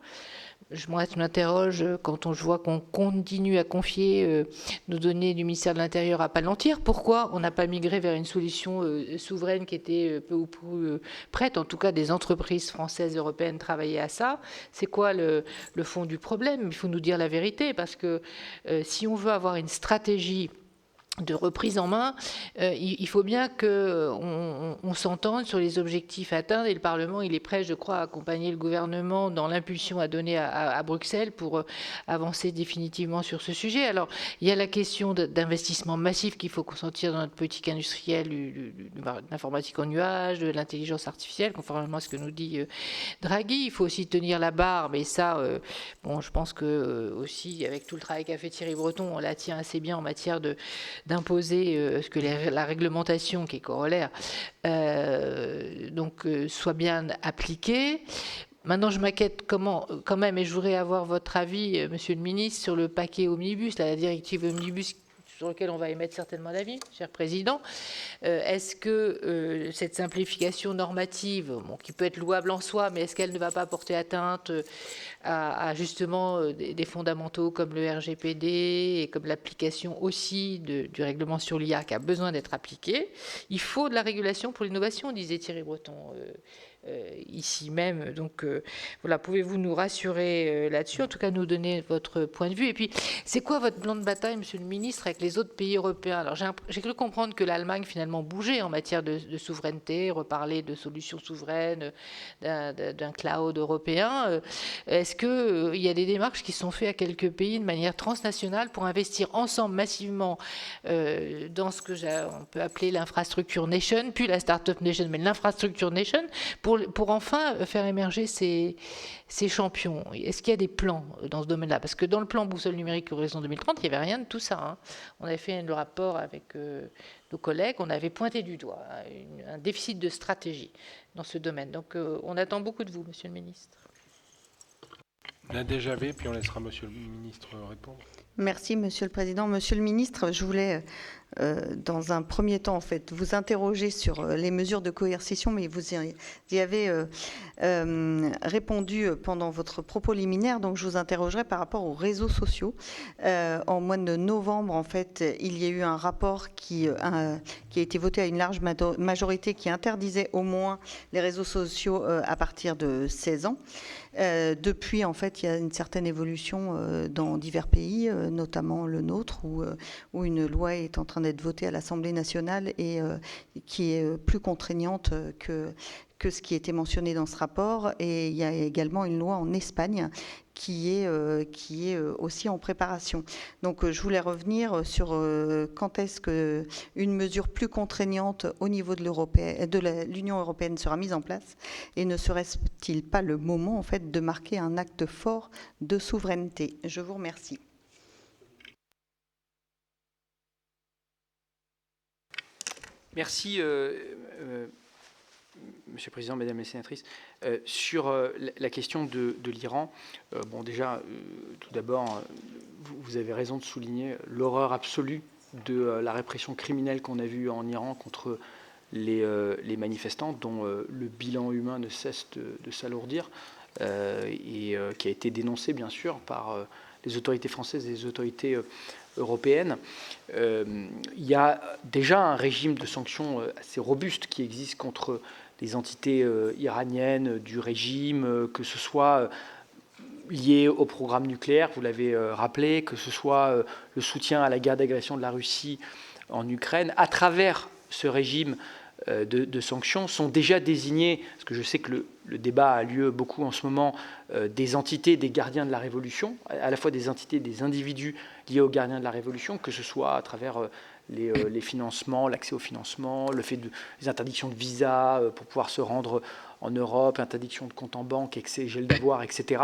Je m'interroge quand je vois qu'on continue à confier nos données du ministère de l'Intérieur à Palantir. Pourquoi on n'a pas migré vers une solution souveraine qui était peu ou prou prête? En tout cas, des entreprises françaises, européennes travaillaient à ça. C'est quoi le fond du problème? Il faut nous dire la vérité, parce que si on veut avoir une stratégie de reprise en main, il faut bien qu'on s'entende sur les objectifs atteints, et le Parlement, il est prêt, je crois, à accompagner le gouvernement dans l'impulsion à donner à Bruxelles pour avancer définitivement sur ce sujet. Alors, il y a la question d'investissement massif qu'il faut consentir dans notre politique industrielle, de l'informatique en nuage, de l'intelligence artificielle, conformément à ce que nous dit Draghi. Il faut aussi tenir la barre, mais ça, bon, je pense que aussi, avec tout le travail qu'a fait Thierry Breton, on la tient assez bien en matière d'imposer ce que la réglementation qui est corollaire soit bien appliquée. Maintenant, je m'inquiète quand même, et je voudrais avoir votre avis, Monsieur le Ministre, sur le paquet Omnibus, la directive Omnibus sur lequel on va émettre certainement l'avis, cher Président. Est-ce que cette simplification normative, bon, qui peut être louable en soi, mais est-ce qu'elle ne va pas porter atteinte à justement des fondamentaux comme le RGPD et comme l'application aussi du règlement sur l'IA qui a besoin d'être appliqué? Il faut de la régulation pour l'innovation, disait Thierry Breton. Ici même. Donc voilà, pouvez-vous nous rassurer là-dessus, en tout cas nous donner votre point de vue? Et puis, c'est quoi votre plan de bataille, Monsieur le Ministre, avec les autres pays européens? Alors, j'ai cru comprendre que l'Allemagne finalement bougeait en matière de souveraineté, reparler de solutions souveraines, d'un cloud européen. Est-ce qu'il y a des démarches qui sont faites à quelques pays de manière transnationale pour investir ensemble massivement dans ce que on peut appeler l'infrastructure nation, puis la startup nation, mais l'infrastructure nation, pour enfin faire émerger ces champions? Est-ce qu'il y a des plans dans ce domaine-là? Parce que dans le plan Boussole numérique Horizon 2030, il n'y avait rien de tout ça. Hein. On avait fait le rapport avec nos collègues, on avait pointé du doigt un déficit de stratégie dans ce domaine. Donc on attend beaucoup de vous, Monsieur le Ministre. La DGAV, puis on laissera Monsieur le Ministre répondre. Merci, Monsieur le Président. Monsieur le Ministre, je voulais, dans un premier temps, en fait, vous interroger sur les mesures de coercition, mais vous y avez répondu pendant votre propos liminaire, donc je vous interrogerai par rapport aux réseaux sociaux. En mois de novembre, en fait, il y a eu un rapport qui a été voté à une large majorité qui interdisait au moins les réseaux sociaux à partir de 16 ans. Depuis, en fait, il y a une certaine évolution dans divers pays, notamment le nôtre, où une loi est en train d'être votée à l'Assemblée nationale et qui est plus contraignante que ce qui était mentionné dans ce rapport. Et il y a également une loi en Espagne qui est aussi en préparation. Donc je voulais revenir sur quand est-ce qu'une mesure plus contraignante au niveau de l'Union européenne sera mise en place, et ne serait-il pas le moment en fait de marquer un acte fort de souveraineté? Je vous remercie. Merci, Monsieur le Président, Mesdames les sénatrices. Sur la question de l'Iran, bon, déjà, tout d'abord, vous avez raison de souligner l'horreur absolue de la répression criminelle qu'on a vue en Iran contre les manifestants, dont le bilan humain ne cesse de s'alourdir, et qui a été dénoncé, bien sûr, par les autorités françaises et les autorités européenne. Il y a déjà un régime de sanctions assez robuste qui existe contre les entités iraniennes du régime, que ce soit lié au programme nucléaire, vous l'avez rappelé, que ce soit le soutien à la guerre d'agression de la Russie en Ukraine. À travers ce régime de sanctions sont déjà désignés, parce que je sais que le débat a lieu beaucoup en ce moment, des entités, des gardiens de la Révolution, à la fois des entités, des individus liés aux gardiens de la Révolution, que ce soit à travers les financements, l'accès au financement, le fait des interdictions de visa pour pouvoir se rendre en Europe, interdiction de compte en banque, excès, gel d'avoir, etc.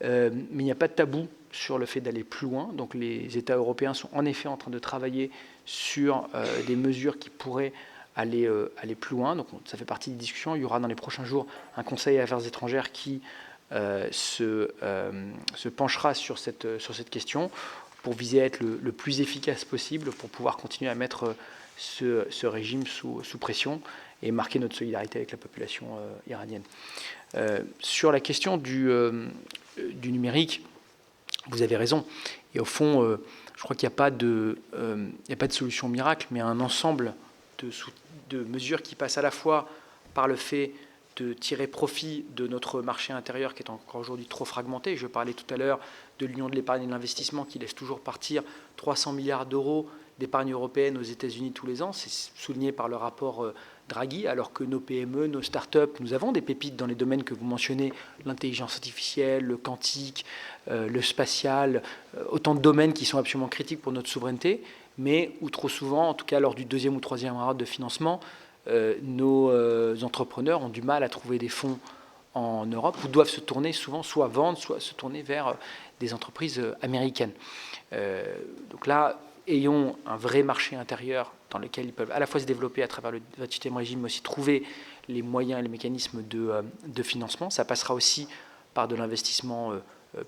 Mais il n'y a pas de tabou sur le fait d'aller plus loin. Donc les États européens sont en effet en train de travailler sur des mesures qui pourraient aller plus loin. Donc ça fait partie des discussions. Il y aura dans les prochains jours un Conseil des affaires étrangères qui se penchera sur cette question pour viser à être le plus efficace possible, pour pouvoir continuer à mettre ce régime sous pression et marquer notre solidarité avec la population iranienne. Sur la question du numérique, vous avez raison. Et au fond, je crois qu'il n'y a pas de solution miracle, mais un ensemble de mesures qui passent à la fois par le fait de tirer profit de notre marché intérieur qui est encore aujourd'hui trop fragmenté. Je parlais tout à l'heure de l'Union de l'épargne et de l'investissement qui laisse toujours partir 300 milliards d'euros d'épargne européenne aux États-Unis tous les ans. C'est souligné par le rapport Draghi, alors que nos PME, nos start-up, nous avons des pépites dans les domaines que vous mentionnez, l'intelligence artificielle, le quantique, le spatial, autant de domaines qui sont absolument critiques pour notre souveraineté, mais où trop souvent, en tout cas lors du deuxième ou troisième round de financement, nos entrepreneurs ont du mal à trouver des fonds en Europe, ou doivent se tourner souvent, soit vendre, soit se tourner vers des entreprises américaines. Donc là, ayons un vrai marché intérieur dans lequel ils peuvent à la fois se développer à travers le 28e régime, mais aussi trouver les moyens et les mécanismes de financement. Ça passera aussi par de l'investissement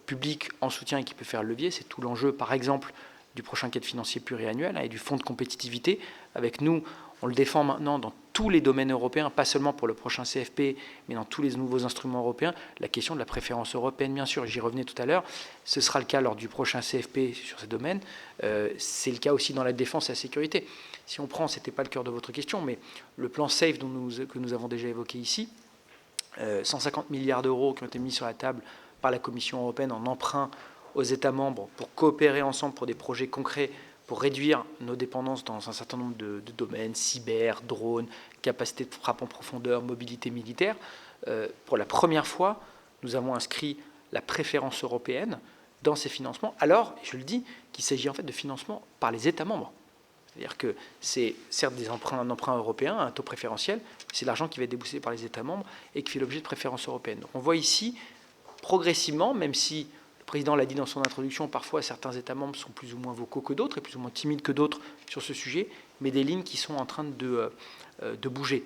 public en soutien et qui peut faire levier. C'est tout l'enjeu, par exemple, du prochain cadre financier pluriannuel et du fonds de compétitivité. Avec nous, on le défend maintenant dans tous les domaines européens, pas seulement pour le prochain CFP, mais dans tous les nouveaux instruments européens. La question de la préférence européenne, bien sûr, j'y revenais tout à l'heure, ce sera le cas lors du prochain CFP sur ces domaines. C'est le cas aussi dans la défense et la sécurité. Si on prend, ce n'était pas le cœur de votre question, mais le plan SAFE que nous avons déjà évoqué ici, 150 milliards d'euros qui ont été mis sur la table par la Commission européenne en emprunt aux États membres pour coopérer ensemble pour des projets concrets, pour réduire nos dépendances dans un certain nombre de domaines, cyber, drones, capacité de frappe en profondeur, mobilité militaire. Pour la première fois, nous avons inscrit la préférence européenne dans ces financements, alors, je le dis, qu'il s'agit en fait de financement par les États membres. C'est-à-dire que c'est certes un emprunt européen, un taux préférentiel, c'est l'argent qui va être déboursé par les États membres et qui fait l'objet de préférences européennes. Donc on voit ici, progressivement, même si le président l'a dit dans son introduction, parfois certains États membres sont plus ou moins vocaux que d'autres et plus ou moins timides que d'autres sur ce sujet, mais des lignes qui sont en train de bouger.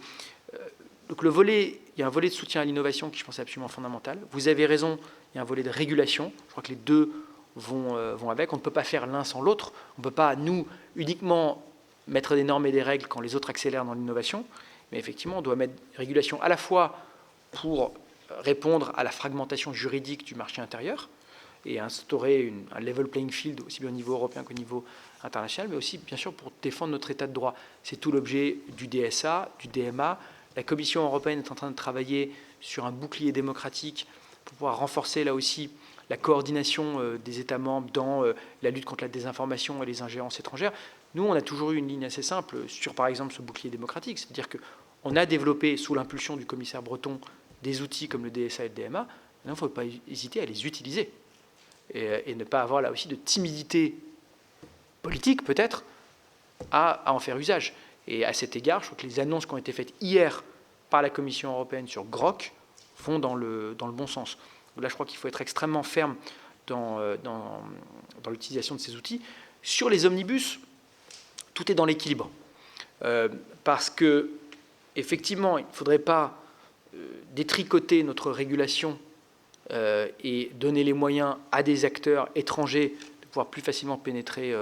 Donc il y a un volet de soutien à l'innovation qui, je pense, est absolument fondamental. Vous avez raison, il y a un volet de régulation. Je crois que les deux vont avec. On ne peut pas faire l'un sans l'autre. On ne peut pas, nous, uniquement mettre des normes et des règles quand les autres accélèrent dans l'innovation. Mais effectivement, on doit mettre régulation à la fois pour répondre à la fragmentation juridique du marché intérieur et instaurer un level playing field aussi bien au niveau européen qu'au niveau international, mais aussi, bien sûr, pour défendre notre état de droit. C'est tout l'objet du DSA, du DMA. La Commission européenne est en train de travailler sur un bouclier démocratique pour pouvoir renforcer, là aussi, la coordination des États membres dans la lutte contre la désinformation et les ingérences étrangères. Nous, on a toujours eu une ligne assez simple sur, par exemple, ce bouclier démocratique. C'est-à-dire qu'on a développé, sous l'impulsion du commissaire Breton, des outils comme le DSA et le DMA. Maintenant, il ne faut pas hésiter à les utiliser et ne pas avoir, là aussi, de timidité politique, peut-être, à en faire usage. Et à cet égard, je crois que les annonces qui ont été faites hier par la Commission européenne sur GROC vont dans le bon sens. Là, je crois qu'il faut être extrêmement ferme dans l'utilisation de ces outils. Sur les omnibus, tout est dans l'équilibre. Parce que, effectivement, il ne faudrait pas détricoter notre régulation et donner les moyens à des acteurs étrangers de pouvoir plus facilement pénétrer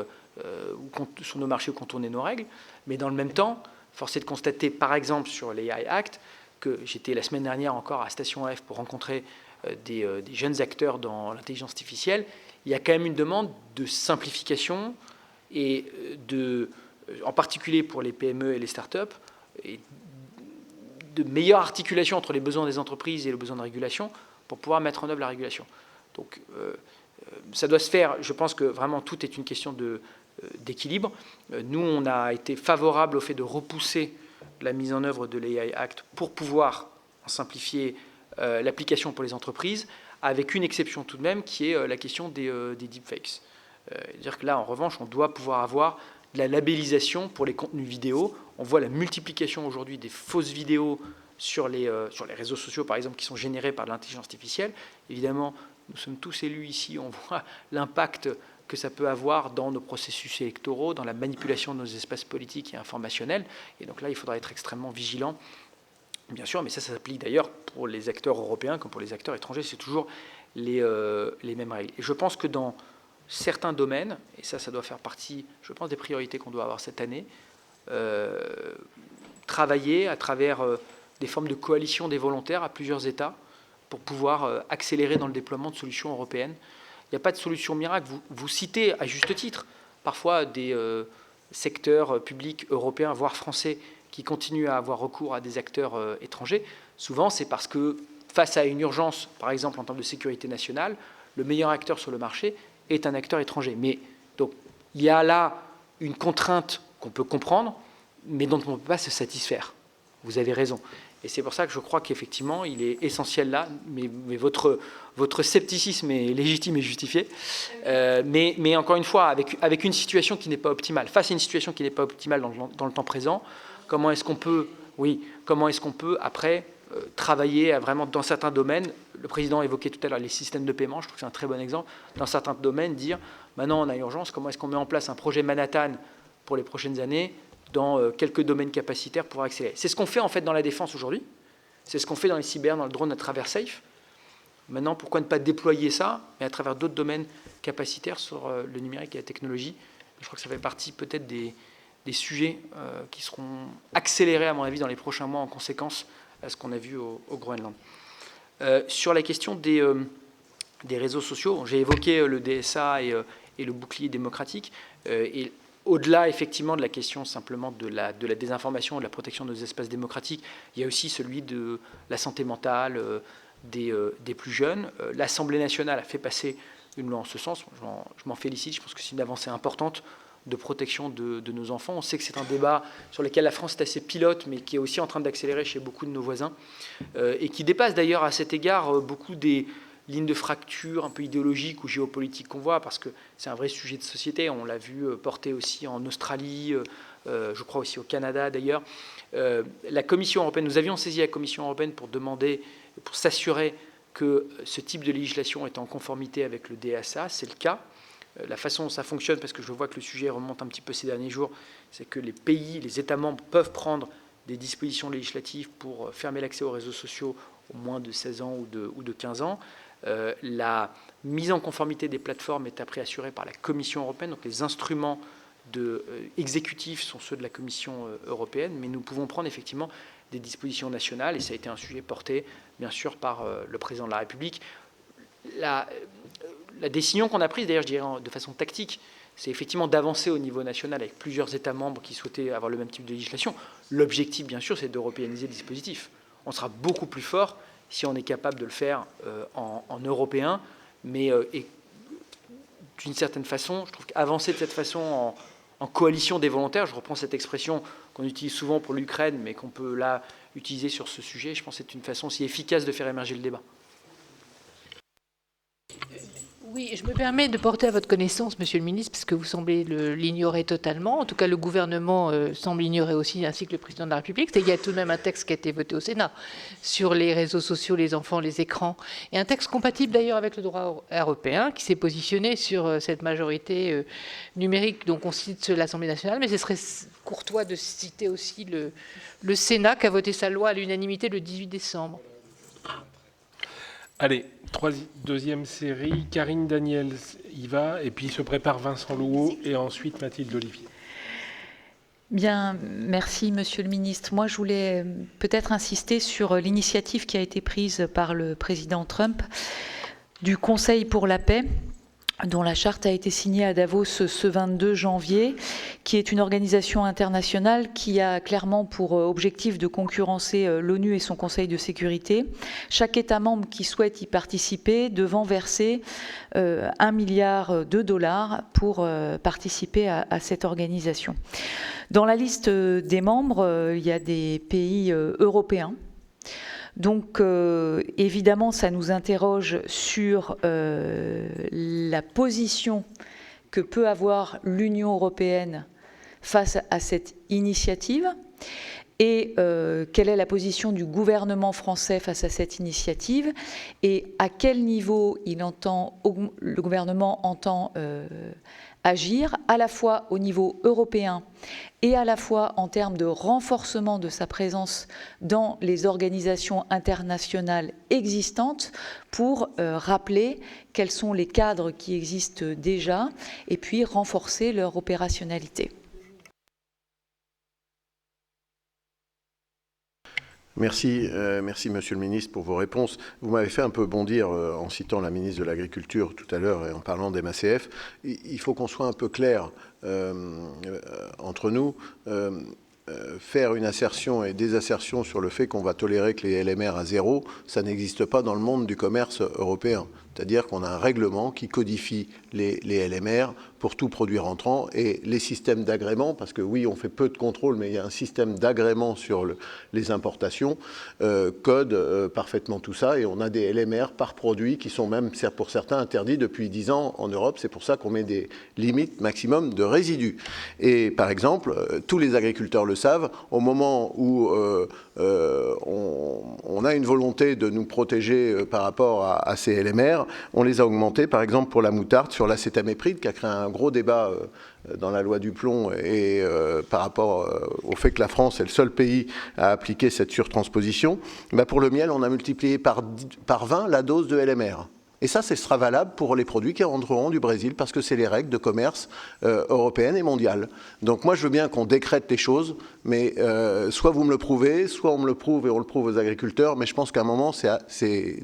sur nos marchés ou contourner nos règles. Mais dans le même temps, force est de constater, par exemple, sur l'AI Act, que j'étais la semaine dernière encore à Station F pour rencontrer des jeunes acteurs dans l'intelligence artificielle. Il y a quand même une demande de simplification et en particulier pour les PME et les startups, et de meilleure articulation entre les besoins des entreprises et le besoin de régulation pour pouvoir mettre en œuvre la régulation. Donc ça doit se faire. Je pense que vraiment tout est une question d'équilibre. Nous, on a été favorable au fait de repousser la mise en œuvre de l'AI Act pour pouvoir en simplifier l'application pour les entreprises, avec une exception tout de même qui est la question des deepfakes. C'est-à-dire que là, en revanche, on doit pouvoir avoir de la labellisation pour les contenus vidéo. On voit la multiplication aujourd'hui des fausses vidéos sur les réseaux sociaux, par exemple, qui sont générées par l'intelligence artificielle. Évidemment, nous sommes tous élus ici, on voit l'impact que ça peut avoir dans nos processus électoraux, dans la manipulation de nos espaces politiques et informationnels. Et donc là, il faudra être extrêmement vigilant, bien sûr, mais ça s'applique d'ailleurs pour les acteurs européens comme pour les acteurs étrangers. C'est toujours les mêmes règles. Et je pense que dans certains domaines, et ça doit faire partie, je pense, des priorités qu'on doit avoir cette année, travailler à travers des formes de coalition des volontaires à plusieurs États pour pouvoir accélérer dans le déploiement de solutions européennes. Il n'y a pas de solution miracle. Vous citez à juste titre parfois des secteurs publics européens, voire français, qui continuent à avoir recours à des acteurs étrangers. Souvent, c'est parce que face à une urgence, par exemple en termes de sécurité nationale, le meilleur acteur sur le marché est un acteur étranger. Mais donc, il y a là une contrainte qu'on peut comprendre, mais dont on ne peut pas se satisfaire. Vous avez raison. Et c'est pour ça que je crois qu'effectivement, il est essentiel là, mais votre scepticisme est légitime et justifié, mais encore une fois, avec une situation qui n'est pas optimale, face à une situation qui n'est pas optimale dans le temps présent, comment est-ce qu'on peut après travailler vraiment dans certains domaines. Le président évoquait tout à l'heure les systèmes de paiement, je trouve que c'est un très bon exemple. Dans certains domaines, dire maintenant on a urgence, comment est-ce qu'on met en place un projet Manhattan pour les prochaines années dans quelques domaines capacitaires pour accélérer. C'est ce qu'on fait en fait dans la défense aujourd'hui, c'est ce qu'on fait dans les cyber, dans le drone à travers SAFE. Maintenant, pourquoi ne pas déployer ça, mais à travers d'autres domaines capacitaires sur le numérique et la technologie, Je crois que ça fait partie peut-être des sujets qui seront accélérés, à mon avis, dans les prochains mois en conséquence à ce qu'on a vu au Groenland. Sur la question des réseaux sociaux, j'ai évoqué le DSA et le bouclier démocratique. Et au-delà, effectivement, de la question simplement de la désinformation, de la protection de nos espaces démocratiques, il y a aussi celui de la santé mentale des plus jeunes. L'Assemblée nationale a fait passer une loi en ce sens. Je m'en félicite. Je pense que c'est une avancée importante de protection de nos enfants. On sait que c'est un débat sur lequel la France est assez pilote, mais qui est aussi en train d'accélérer chez beaucoup de nos voisins, et qui dépasse d'ailleurs à cet égard beaucoup des lignes de fracture un peu idéologiques ou géopolitiques qu'on voit, parce que c'est un vrai sujet de société. On l'a vu porter aussi en Australie, je crois aussi au Canada d'ailleurs. La Commission européenne, nous avions saisi la Commission européenne pour demander, pour s'assurer que ce type de législation est en conformité avec le DSA. C'est le cas. La façon dont ça fonctionne, parce que je vois que le sujet remonte un petit peu ces derniers jours, c'est que les pays, les États membres peuvent prendre des dispositions législatives pour fermer l'accès aux réseaux sociaux aux moins de 16 ans ou de 15 ans. La mise en conformité des plateformes est après assurée par la Commission européenne, donc les instruments exécutifs sont ceux de la Commission européenne, mais nous pouvons prendre effectivement des dispositions nationales, et ça a été un sujet porté bien sûr par le président de la République. La décision qu'on a prise, d'ailleurs je dirais de façon tactique, c'est effectivement d'avancer au niveau national avec plusieurs États membres qui souhaitaient avoir le même type de législation. L'objectif, bien sûr, c'est d'européaniser le dispositif. On sera beaucoup plus fort si on est capable de le faire en européen, mais d'une certaine façon, je trouve qu'avancer de cette façon en coalition des volontaires, je reprends cette expression qu'on utilise souvent pour l'Ukraine, mais qu'on peut là utiliser sur ce sujet, je pense que c'est une façon aussi efficace de faire émerger le débat. Oui, je me permets de porter à votre connaissance, Monsieur le Ministre, parce que vous semblez l'ignorer totalement. En tout cas, le gouvernement semble ignorer aussi, ainsi que le président de la République. Il y a tout de même un texte qui a été voté au Sénat sur les réseaux sociaux, les enfants, les écrans, et un texte compatible d'ailleurs avec le droit européen, qui s'est positionné sur cette majorité numérique. Donc on cite l'Assemblée nationale, mais ce serait courtois de citer aussi le Sénat qui a voté sa loi à l'unanimité le 18 décembre. Allez, deuxième série, Karine Daniels y va, et puis se prépare Vincent Louot, et ensuite Mathilde Olivier. Bien, merci Monsieur le Ministre. Moi, je voulais peut-être insister sur l'initiative qui a été prise par le président Trump du Conseil pour la paix, dont la charte a été signée à Davos ce 22 janvier, qui est une organisation internationale qui a clairement pour objectif de concurrencer l'ONU et son Conseil de sécurité. Chaque État membre qui souhaite y participer devant verser $1 milliard pour participer à cette organisation. Dans la liste des membres, il y a des pays européens. Donc, évidemment, ça nous interroge sur la position que peut avoir l'Union européenne face à cette initiative et quelle est la position du gouvernement français face à cette initiative et à quel niveau le gouvernement entend agir, à la fois au niveau européen et à la fois en termes de renforcement de sa présence dans les organisations internationales existantes pour rappeler quels sont les cadres qui existent déjà et puis renforcer leur opérationnalité. Merci, merci Monsieur le Ministre pour vos réponses. Vous m'avez fait un peu bondir en citant la ministre de l'Agriculture tout à l'heure et en parlant des MACF. Il faut qu'on soit un peu clair entre nous. Faire une assertion et des assertions sur le fait qu'on va tolérer que les LMR à zéro, ça n'existe pas dans le monde du commerce européen. C'est-à-dire qu'on a un règlement qui codifie les LMR pour tout produit rentrant et les systèmes d'agrément, parce que oui, on fait peu de contrôle, mais il y a un système d'agrément sur les importations, code parfaitement tout ça, et on a des LMR par produit qui sont même, pour certains, interdits depuis 10 ans en Europe. C'est pour ça qu'on met des limites maximum de résidus. Et par exemple, tous les agriculteurs le savent, au moment où on a une volonté de nous protéger par rapport à ces LMR, on les a augmentés, par exemple pour la moutarde, sur l'acétamépride, qui a créé un gros débat dans la loi du plomb et par rapport au fait que la France est le seul pays à appliquer cette surtransposition. Pour le miel, on a multiplié par 20 la dose de LMR. Et ça, ce sera valable pour les produits qui rentreront du Brésil, parce que c'est les règles de commerce européennes et mondiales. Donc moi, je veux bien qu'on décrète les choses, mais soit vous me le prouvez, soit on me le prouve et on le prouve aux agriculteurs, mais je pense qu'à un moment,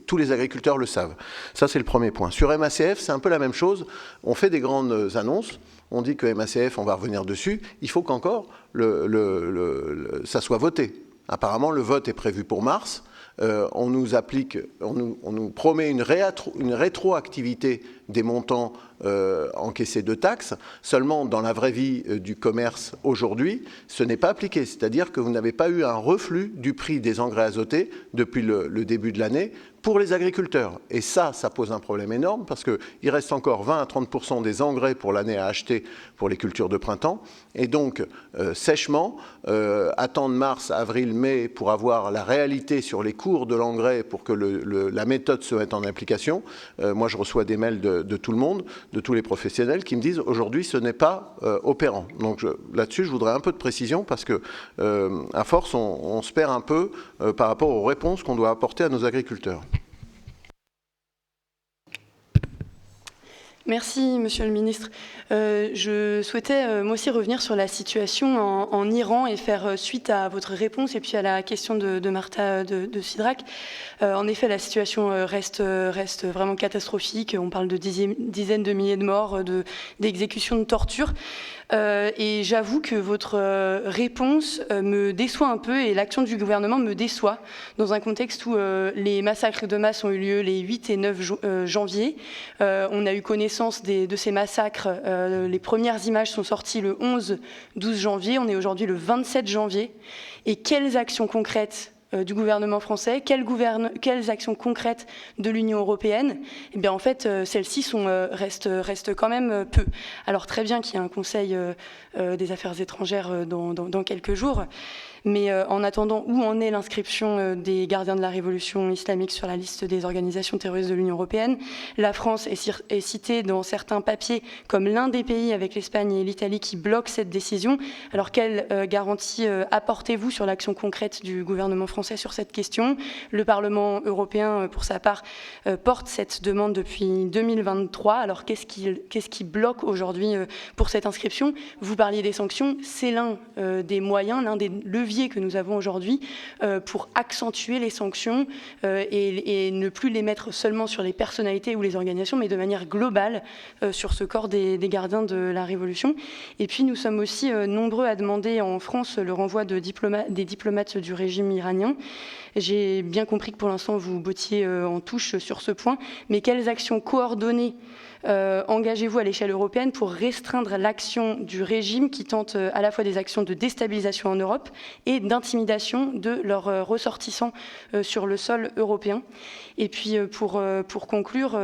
tous les agriculteurs le savent. Ça, c'est le premier point. Sur MACF, c'est un peu la même chose. On fait des grandes annonces. On dit que MACF, on va revenir dessus. Il faut qu'encore ça soit voté. Apparemment, le vote est prévu pour mars. On nous promet une rétroactivité des montants encaissés de taxes. Seulement, dans la vraie vie du commerce aujourd'hui, ce n'est pas appliqué. C'est-à-dire que vous n'avez pas eu un reflux du prix des engrais azotés depuis le début de l'année pour les agriculteurs. Et ça pose un problème énorme parce qu'il reste encore 20 à 30% des engrais pour l'année à acheter pour les cultures de printemps. Et donc, sèchement, attendre mars, avril, mai pour avoir la réalité sur les cours de l'engrais pour que la méthode se mette en application. Moi, je reçois des mails de tout le monde, de tous les professionnels qui me disent aujourd'hui, ce n'est pas opérant. Donc là-dessus, je voudrais un peu de précision parce que, à force, on se perd un peu par rapport aux réponses qu'on doit apporter à nos agriculteurs. Merci, Monsieur le Ministre. Je souhaitais moi aussi revenir sur la situation en Iran et faire suite à votre réponse et puis à la question de Martha de Cidrac. En effet, la situation reste vraiment catastrophique. On parle de dizaines de milliers de morts, d'exécutions, de tortures. Et j'avoue que votre réponse me déçoit un peu et l'action du gouvernement me déçoit dans un contexte où les massacres de masse ont eu lieu les 8 et 9 janvier. On a eu connaissance de ces massacres. Les premières images sont sorties le 11-12 janvier. On est aujourd'hui le 27 janvier. Et quelles actions concrètes du gouvernement français, quelles actions concrètes de l'Union européenne? Eh bien, en fait, celles-ci restent quand même peu. Alors, très bien qu'il y ait un Conseil des affaires étrangères dans quelques jours, mais en attendant, où en est l'inscription des gardiens de la révolution islamique sur la liste des organisations terroristes de l'Union européenne? La France est citée dans certains papiers comme l'un des pays, avec l'Espagne et l'Italie, qui bloquent cette décision. Alors, quelle garantie apportez-vous sur l'action concrète du gouvernement français sur cette question? Le Parlement européen, pour sa part, porte cette demande depuis 2023. Alors, qu'est-ce qui bloque aujourd'hui pour cette inscription? Vous parliez des sanctions, c'est l'un des moyens, l'un des leviers que nous avons aujourd'hui pour accentuer les sanctions et ne plus les mettre seulement sur les personnalités ou les organisations, mais de manière globale sur ce corps des gardiens de la Révolution. Et puis nous sommes aussi nombreux à demander en France le renvoi des diplomates du régime iranien. J'ai bien compris que pour l'instant vous bottiez en touche sur ce point, mais quelles actions coordonnées engagez-vous à l'échelle européenne pour restreindre l'action du régime qui tente à la fois des actions de déstabilisation en Europe et d'intimidation de leurs ressortissants sur le sol européen? Et puis pour conclure,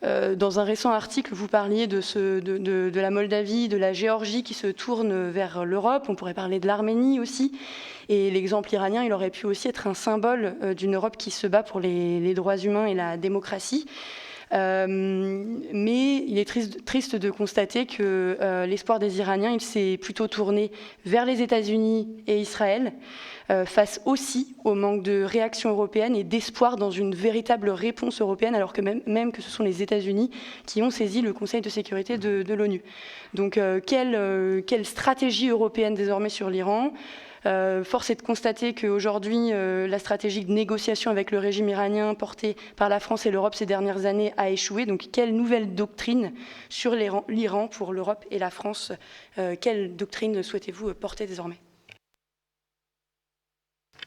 dans un récent article, vous parliez de la Moldavie, de la Géorgie qui se tournent vers l'Europe. On pourrait parler de l'Arménie aussi. Et l'exemple iranien, il aurait pu aussi être un symbole d'une Europe qui se bat pour les droits humains et la démocratie. Mais il est triste de constater que l'espoir des Iraniens, il s'est plutôt tourné vers les États-Unis et Israël, face aussi au manque de réaction européenne et d'espoir dans une véritable réponse européenne, alors que même que ce sont les États-Unis qui ont saisi le Conseil de sécurité de l'ONU. Donc, quelle stratégie européenne désormais sur l'Iran? Force est de constater qu'aujourd'hui, la stratégie de négociation avec le régime iranien portée par la France et l'Europe ces dernières années a échoué. Donc, quelle nouvelle doctrine sur l'Iran pour l'Europe et la France? Quelle doctrine souhaitez-vous porter désormais?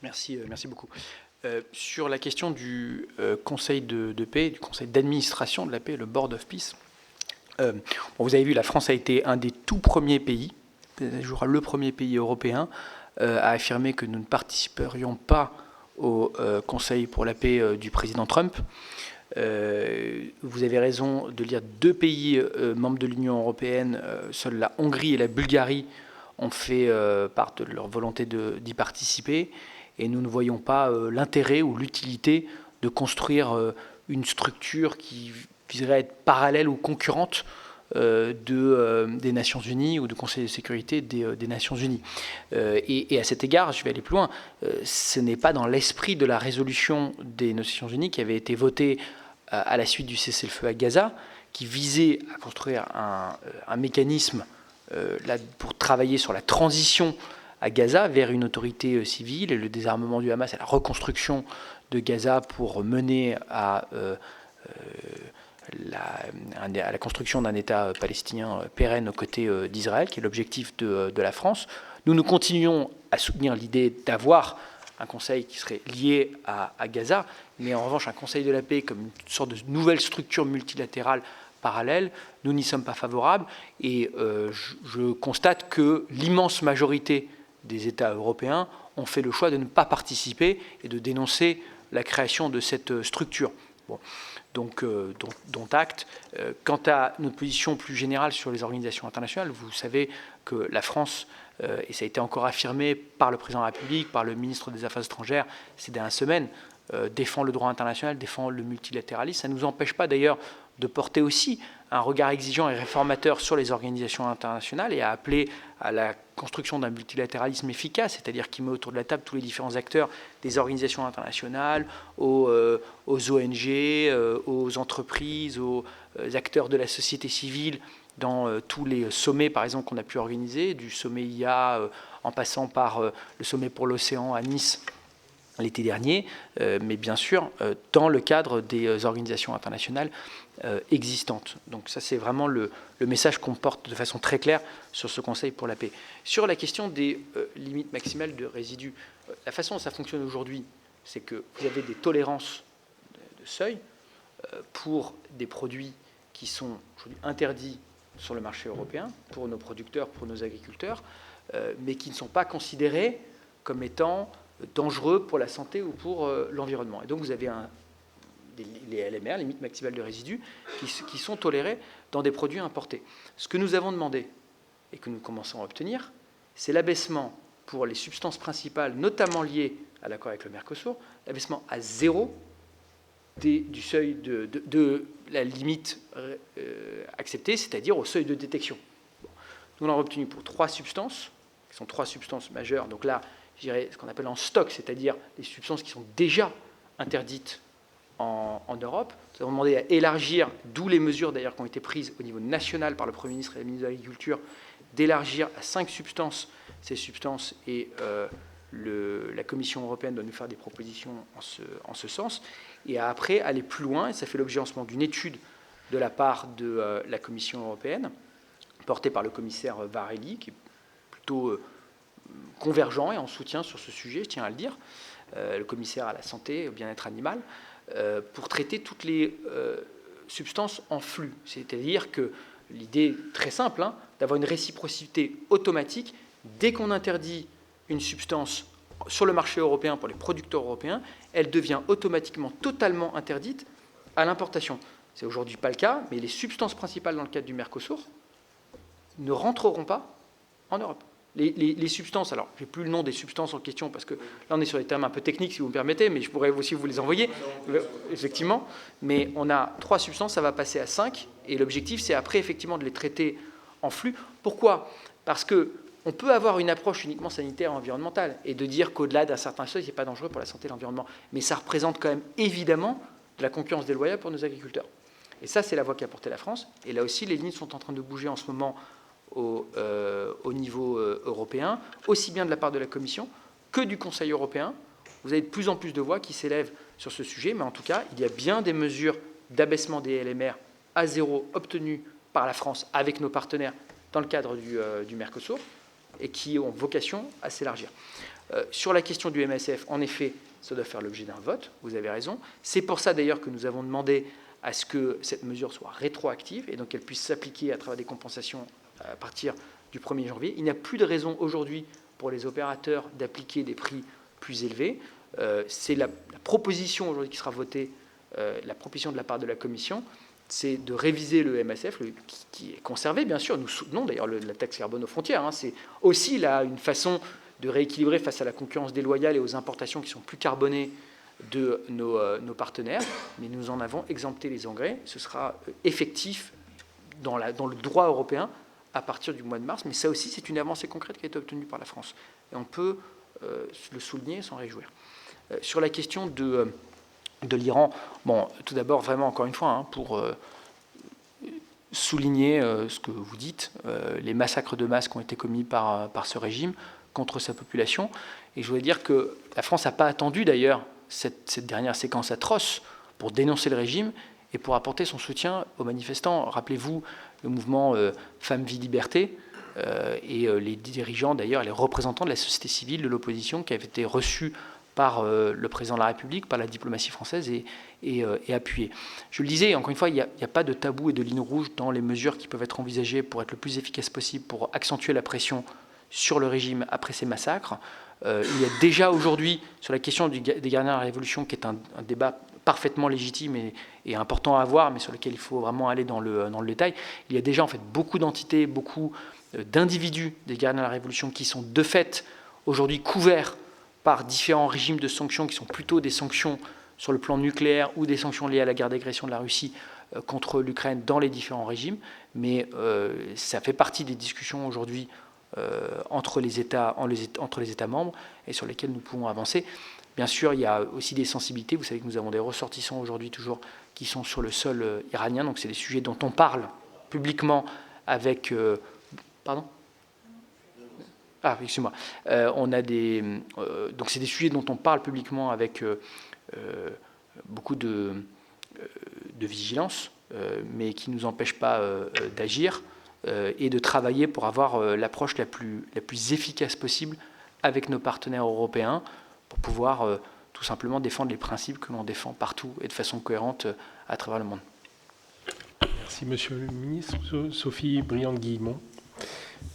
Merci beaucoup. Sur la question du Conseil de paix, du Conseil d'administration de la paix, le Board of Peace, vous avez vu, la France a été un des tout premiers pays, le premier pays européen, a affirmé que nous ne participerions pas au Conseil pour la paix du président Trump. Vous avez raison de lire 2 pays membres de l'Union européenne, seuls la Hongrie et la Bulgarie ont fait part de leur volonté d'y participer, et nous ne voyons pas l'intérêt ou l'utilité de construire une structure qui viserait à être parallèle ou concurrente des Nations Unies ou du Conseil de sécurité des Nations Unies. Et à cet égard, je vais aller plus loin, ce n'est pas dans l'esprit de la résolution des Nations Unies qui avait été votée à la suite du cessez-le-feu à Gaza, qui visait à construire un mécanisme pour travailler sur la transition à Gaza vers une autorité civile et le désarmement du Hamas et la reconstruction de Gaza pour mener à la construction d'un État palestinien pérenne aux côtés d'Israël, qui est l'objectif de la France. Nous continuons à soutenir l'idée d'avoir un conseil qui serait lié à Gaza, mais en revanche un conseil de la paix comme une sorte de nouvelle structure multilatérale parallèle, nous n'y sommes pas favorables. Et je constate que l'immense majorité des États européens ont fait le choix de ne pas participer et de dénoncer la création de cette structure. Bon. Donc, dont acte. Quant à notre position plus générale sur les organisations internationales, vous savez que la France, et ça a été encore affirmé par le président de la République, par le ministre des Affaires étrangères ces dernières semaines, défend le droit international, défend le multilatéralisme. Ça ne nous empêche pas d'ailleurs de porter aussi un regard exigeant et réformateur sur les organisations internationales et à appeler à la construction d'un multilatéralisme efficace, c'est-à-dire qui met autour de la table tous les différents acteurs des organisations internationales, aux ONG, aux entreprises, aux acteurs de la société civile, dans tous les sommets, par exemple, qu'on a pu organiser, du sommet IA en passant par le sommet pour l'océan à Nice l'été dernier, mais bien sûr dans le cadre des organisations internationales existantes. Donc ça, c'est vraiment le message qu'on porte de façon très claire sur ce Conseil pour la paix. Sur la question des limites maximales de résidus, la façon dont ça fonctionne aujourd'hui, c'est que vous avez des tolérances de seuil pour des produits qui sont aujourd'hui interdits sur le marché européen, pour nos producteurs, pour nos agriculteurs, mais qui ne sont pas considérés comme étant dangereux pour la santé ou pour l'environnement. Et donc vous avez les LMR, limites maximales de résidus, qui sont tolérés dans des produits importés. Ce que nous avons demandé et que nous commençons à obtenir, c'est l'abaissement pour les substances principales, notamment liées à l'accord avec le Mercosur, l'abaissement à 0 du seuil de la limite acceptée, c'est-à-dire au seuil de détection. Bon. Nous l'avons obtenu pour 3 substances, qui sont 3 substances majeures. Donc là, je dirais ce qu'on appelle en stock, c'est-à-dire les substances qui sont déjà interdites en Europe. Nous avons demandé à élargir, d'où les mesures d'ailleurs qui ont été prises au niveau national par le Premier ministre et la ministre de l'Agriculture, d'élargir à 5 substances ces substances, et la Commission européenne doit nous faire des propositions en ce sens, et après aller plus loin, et ça fait l'objet en ce moment d'une étude de la part de la Commission européenne, portée par le commissaire Varhelyi, qui est plutôt convergent et en soutien sur ce sujet, je tiens à le dire, le commissaire à la santé et au bien-être animal, pour traiter toutes les substances en flux. C'est-à-dire que l'idée très simple, d'avoir une réciprocité automatique, dès qu'on interdit une substance sur le marché européen pour les producteurs européens, elle devient automatiquement totalement interdite à l'importation. C'est aujourd'hui pas le cas, mais les substances principales dans le cadre du Mercosur ne rentreront pas en Europe. Les substances, alors je n'ai plus le nom des substances en question parce que là on est sur des termes un peu techniques si vous me permettez, mais je pourrais aussi vous les envoyer, effectivement. Mais on a 3 substances, ça va passer à 5, et l'objectif c'est après effectivement de les traiter en flux. Pourquoi ? Parce qu'on peut avoir une approche uniquement sanitaire et environnementale et de dire qu'au-delà d'un certain seuil, ce n'est pas dangereux pour la santé et l'environnement. Mais ça représente quand même évidemment de la concurrence déloyale pour nos agriculteurs. Et ça, c'est la voie qu'a portée la France. Et là aussi, les lignes sont en train de bouger en ce moment au niveau européen, aussi bien de la part de la Commission que du Conseil européen. Vous avez de plus en plus de voix qui s'élèvent sur ce sujet, mais en tout cas, il y a bien des mesures d'abaissement des LMR à 0 obtenues par la France avec nos partenaires dans le cadre du Mercosur et qui ont vocation à s'élargir. Sur la question du MSF, en effet, ça doit faire l'objet d'un vote, vous avez raison. C'est pour ça d'ailleurs que nous avons demandé à ce que cette mesure soit rétroactive et donc qu'elle puisse s'appliquer à travers des compensations à partir du 1er janvier. Il n'y a plus de raison aujourd'hui pour les opérateurs d'appliquer des prix plus élevés. C'est la proposition aujourd'hui qui sera votée, la proposition de la part de la Commission, c'est de réviser le MSF, qui est conservé, bien sûr. Nous soutenons d'ailleurs la taxe carbone aux frontières. C'est aussi là une façon de rééquilibrer face à la concurrence déloyale et aux importations qui sont plus carbonées de nos partenaires. Mais nous en avons exempté les engrais. Ce sera effectif dans le droit européen à partir du mois de mars. Mais ça aussi, c'est une avancée concrète qui a été obtenue par la France. Et on peut le souligner et s'en réjouir. Sur la question de l'Iran. Bon, tout d'abord, vraiment, encore une fois, hein, pour souligner ce que vous dites, les massacres de masse qui ont été commis par ce régime contre sa population. Et je voulais dire que la France n'a pas attendu d'ailleurs cette dernière séquence atroce pour dénoncer le régime et pour apporter son soutien aux manifestants. Rappelez-vous le mouvement Femmes, Vie, Liberté et les dirigeants d'ailleurs, les représentants de la société civile, de l'opposition qui avaient été reçus par le président de la République, par la diplomatie française et appuyés. Je le disais, encore une fois, il n'y a pas de tabou et de ligne rouge dans les mesures qui peuvent être envisagées pour être le plus efficace possible, pour accentuer la pression sur le régime après ces massacres. Il y a déjà aujourd'hui, sur la question des gardiens de la Révolution, qui est un débat parfaitement légitime et important à avoir, mais sur lequel il faut vraiment aller dans le détail, il y a déjà en fait beaucoup d'entités, beaucoup d'individus des gardiens de la Révolution qui sont de fait aujourd'hui couverts par différents régimes de sanctions qui sont plutôt des sanctions sur le plan nucléaire ou des sanctions liées à la guerre d'agression de la Russie contre l'Ukraine dans les différents régimes. Mais ça fait partie des discussions aujourd'hui entre les États membres et sur lesquelles nous pouvons avancer. Bien sûr, il y a aussi des sensibilités. Vous savez que nous avons des ressortissants aujourd'hui toujours qui sont sur le sol iranien. Donc c'est des sujets dont on parle publiquement avec... pardon ? Ah, excusez-moi. On a donc c'est des sujets dont on parle publiquement avec beaucoup de vigilance, mais qui ne nous empêchent pas d'agir et de travailler pour avoir l'approche la plus efficace possible avec nos partenaires européens pour pouvoir tout simplement défendre les principes que l'on défend partout et de façon cohérente à travers le monde. Merci Monsieur le Ministre. Sophie Briand-Guillemont.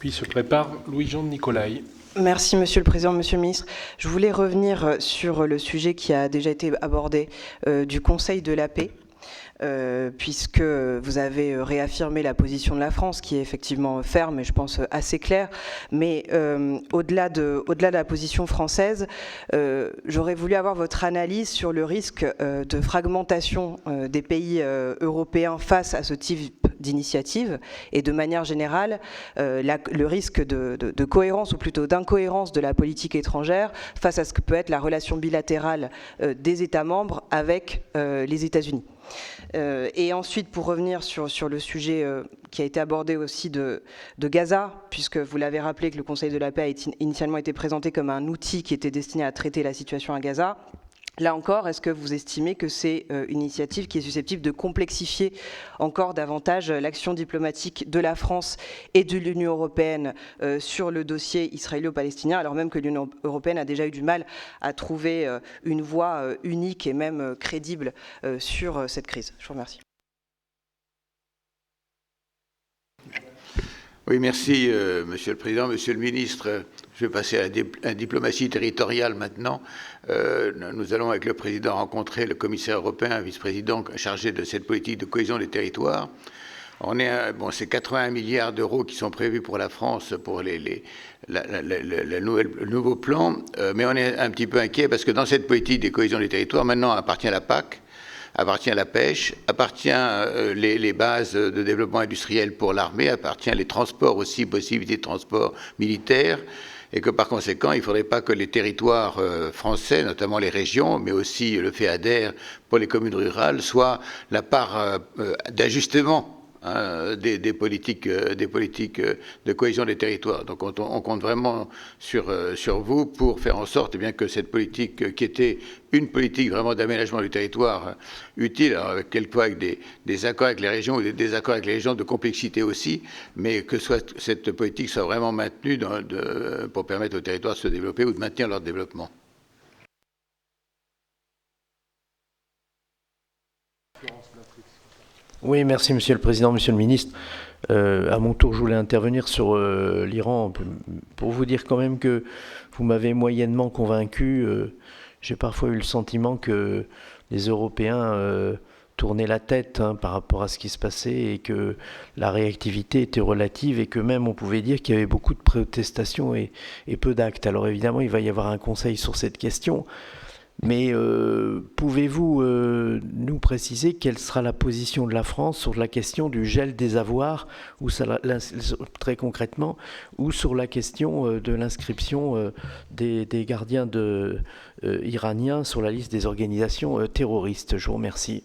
Puis se prépare Louis-Jean de Nicolaï. Merci Monsieur le Président, Monsieur le Ministre. Je voulais revenir sur le sujet qui a déjà été abordé du Conseil de la paix. Puisque vous avez réaffirmé la position de la France, qui est effectivement ferme et je pense assez claire, mais au-delà de la position française, j'aurais voulu avoir votre analyse sur le risque de fragmentation des pays européens face à ce type d'initiative et de manière générale le risque de cohérence ou plutôt d'incohérence de la politique étrangère face à ce que peut être la relation bilatérale des États membres avec les États-Unis. Et ensuite, pour revenir sur le sujet qui a été abordé aussi de Gaza, puisque vous l'avez rappelé que le Conseil de la paix a initialement été présenté comme un outil qui était destiné à traiter la situation à Gaza. Là encore, est-ce que vous estimez que c'est une initiative qui est susceptible de complexifier encore davantage l'action diplomatique de la France et de l'Union européenne sur le dossier israélo-palestinien, alors même que l'Union européenne a déjà eu du mal à trouver une voie unique et même crédible sur cette crise? Je vous remercie. Oui, merci, Monsieur le Président. Monsieur le Ministre, je vais passer à la diplomatie territoriale maintenant. Nous allons, avec le Président, rencontrer le commissaire européen, vice-président chargé de cette politique de cohésion des territoires. C'est 81 milliards d'euros qui sont prévus pour la France pour le nouveau plan, mais on est un petit peu inquiet parce que dans cette politique de cohésion des territoires, maintenant appartient la PAC, appartient la pêche, appartient les bases de développement industriel pour l'armée, appartient les transports aussi, possibilités de transport militaire, et que par conséquent, il ne faudrait pas que les territoires français, notamment les régions, mais aussi le FEADER pour les communes rurales, soient la part d'ajustement des politiques de cohésion des territoires. Donc on compte vraiment sur vous pour faire en sorte bien que cette politique, qui était une politique vraiment d'aménagement du territoire utile, alors quelquefois avec des accords avec les régions ou des désaccords avec les régions de complexité aussi, mais que cette politique soit vraiment maintenue pour permettre aux territoires de se développer ou de maintenir leur développement. Oui, merci Monsieur le Président, Monsieur le Ministre. À mon tour, je voulais intervenir sur l'Iran pour vous dire quand même que vous m'avez moyennement convaincu. J'ai parfois eu le sentiment que les Européens tournaient la tête par rapport à ce qui se passait et que la réactivité était relative et que même on pouvait dire qu'il y avait beaucoup de protestations et peu d'actes. Alors évidemment, il va y avoir un conseil sur cette question. Mais pouvez-vous nous préciser quelle sera la position de la France sur la question du gel des avoirs, ou très concrètement, ou sur la question de l'inscription des gardiens iraniens sur la liste des organisations terroristes? Je vous remercie.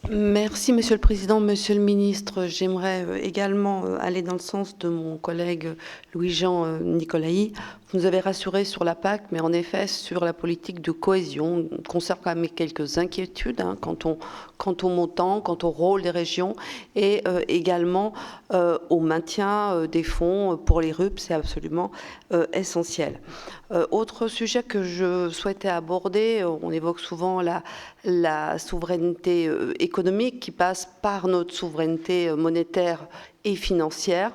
Merci, Monsieur le Président. Monsieur le Ministre, j'aimerais également aller dans le sens de mon collègue Louis-Jean Nicolaï. Vous nous avez rassuré sur la PAC, mais en effet, sur la politique de cohésion, on conserve quand même quelques inquiétudes quant au montant, quant au rôle des régions, et également au maintien des fonds pour les RUP, c'est absolument essentiel. Autre sujet que je souhaitais aborder, on évoque souvent la souveraineté économique qui passe par notre souveraineté monétaire et financière.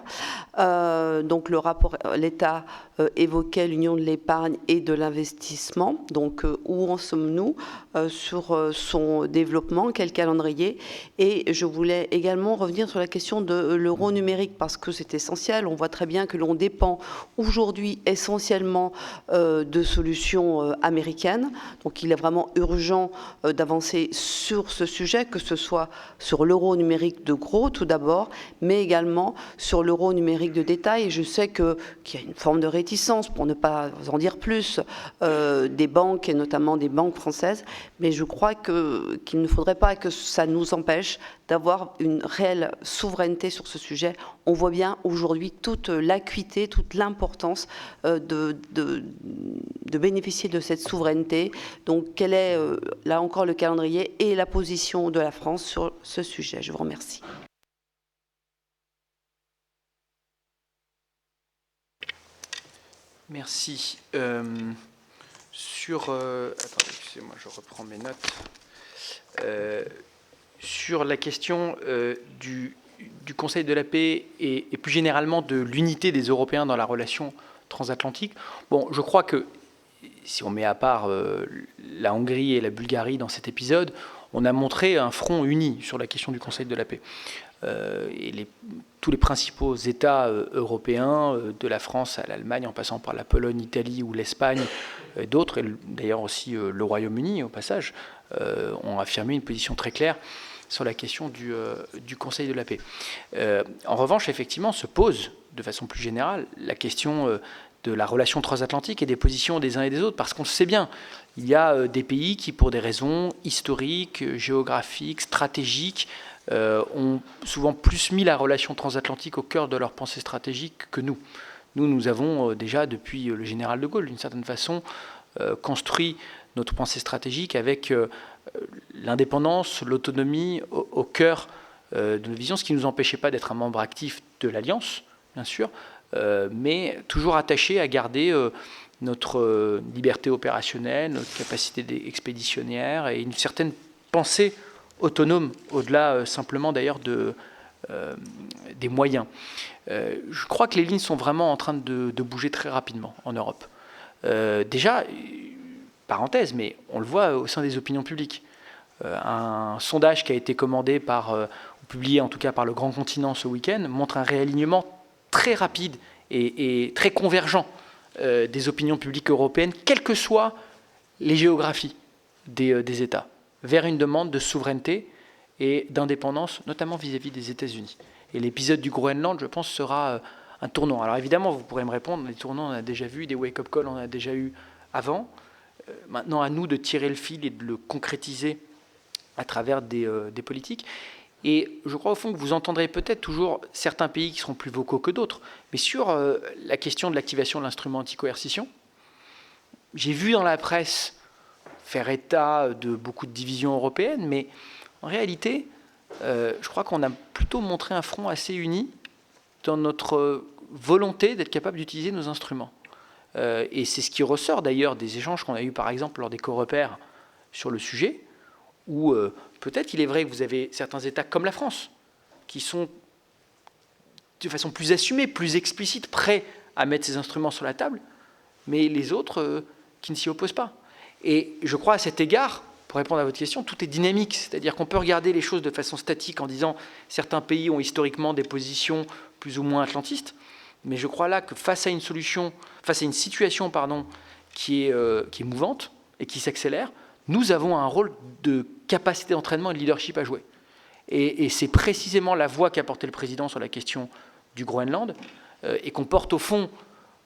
Donc le rapport, l'État évoquait l'union de l'épargne et de l'investissement. Donc où en sommes-nous sur son développement, quel calendrier? Et je voulais également revenir sur la question de l'euro numérique parce que c'est essentiel. On voit très bien que l'on dépend aujourd'hui essentiellement de solutions américaines. Donc il est vraiment urgent d'avancer sur ce sujet, que ce soit sur l'euro numérique de gros tout d'abord, mais également sur l'euro numérique de détail. Et je sais qu'il y a une forme de réticence, pour ne pas en dire plus, des banques, et notamment des banques françaises, mais je crois qu'il ne faudrait pas que ça nous empêche d'avoir une réelle souveraineté sur ce sujet. On voit bien aujourd'hui toute l'acuité, toute l'importance de bénéficier de cette souveraineté. Donc quel est, là encore, le calendrier et la position de la France sur ce sujet? Je vous remercie. Merci. Attendez, excusez-moi, je reprends mes notes. Sur la question du Conseil de la paix et plus généralement de l'unité des Européens dans la relation transatlantique, bon, je crois que si on met à part la Hongrie et la Bulgarie dans cet épisode, on a montré un front uni sur la question du Conseil de la paix. Et tous les principaux États européens, de la France à l'Allemagne, en passant par la Pologne, l'Italie ou l'Espagne, d'autres, et d'ailleurs aussi le Royaume-Uni au passage, ont affirmé une position très claire sur la question du Conseil de la paix. En revanche, effectivement, se pose de façon plus générale la question de la relation transatlantique et des positions des uns et des autres, parce qu'on le sait bien, il y a des pays qui, pour des raisons historiques, géographiques, stratégiques, ont souvent plus mis la relation transatlantique au cœur de leur pensée stratégique que nous. Nous avons déjà, depuis le général de Gaulle, d'une certaine façon, construit notre pensée stratégique avec l'indépendance, l'autonomie au cœur de nos visions, ce qui ne nous empêchait pas d'être un membre actif de l'Alliance, bien sûr, mais toujours attaché à garder notre liberté opérationnelle, notre capacité expéditionnaire et une certaine pensée autonome, au-delà simplement d'ailleurs des moyens. Je crois que les lignes sont vraiment en train de bouger très rapidement en Europe. Déjà, parenthèse, mais on le voit au sein des opinions publiques. Un sondage qui a été commandé ou publié en tout cas par le Grand Continent ce week-end montre un réalignement très rapide et très convergent des opinions publiques européennes, quelles que soient les géographies des États, vers une demande de souveraineté et d'indépendance, notamment vis-à-vis des États-Unis. Et l'épisode du Groenland, je pense, sera un tournant. Alors évidemment, vous pourrez me répondre, les tournants, on a déjà vu, des wake-up calls, on en a déjà eu avant. Maintenant, à nous de tirer le fil et de le concrétiser à travers des politiques. Et je crois au fond que vous entendrez peut-être toujours certains pays qui seront plus vocaux que d'autres. Mais sur la question de l'activation de l'instrument anti-coercition, j'ai vu dans la presse faire état de beaucoup de divisions européennes, mais en réalité, je crois qu'on a plutôt montré un front assez uni dans notre volonté d'être capable d'utiliser nos instruments. Et c'est ce qui ressort d'ailleurs des échanges qu'on a eus par exemple lors des co-repères sur le sujet, où peut-être il est vrai que vous avez certains États comme la France, qui sont de façon plus assumée, plus explicite, prêts à mettre ces instruments sur la table, mais les autres qui ne s'y opposent pas. Et je crois à cet égard, pour répondre à votre question, tout est dynamique, c'est-à-dire qu'on peut regarder les choses de façon statique en disant certains pays ont historiquement des positions plus ou moins atlantistes, Mais je crois là que face à une situation qui est mouvante et qui s'accélère, nous avons un rôle de capacité d'entraînement et de leadership à jouer. Et c'est précisément la voix qu'a portée le président sur la question du Groenland et qu'on porte au fond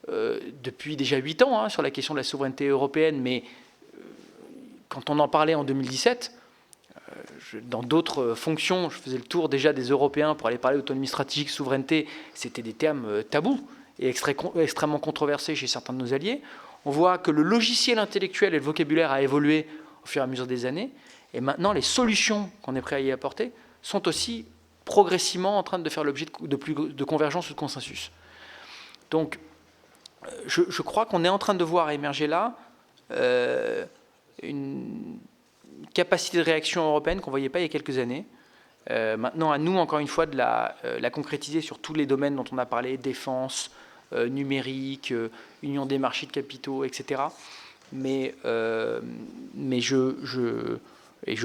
depuis déjà 8 ans sur la question de la souveraineté européenne. Mais quand on en parlait en 2017, dans d'autres fonctions, je faisais le tour déjà des Européens pour aller parler d'autonomie stratégique, souveraineté, c'était des termes tabous et extrêmement controversés chez certains de nos alliés. On voit que le logiciel intellectuel et le vocabulaire a évolué au fur et à mesure des années. Et maintenant, les solutions qu'on est prêt à y apporter sont aussi progressivement en train de faire l'objet de convergence ou de consensus. Donc, je crois qu'on est en train de voir émerger là une capacité de réaction européenne qu'on ne voyait pas il y a quelques années. Maintenant, à nous, encore une fois, de la concrétiser sur tous les domaines dont on a parlé, défense, numérique, union des marchés de capitaux, etc. Mais je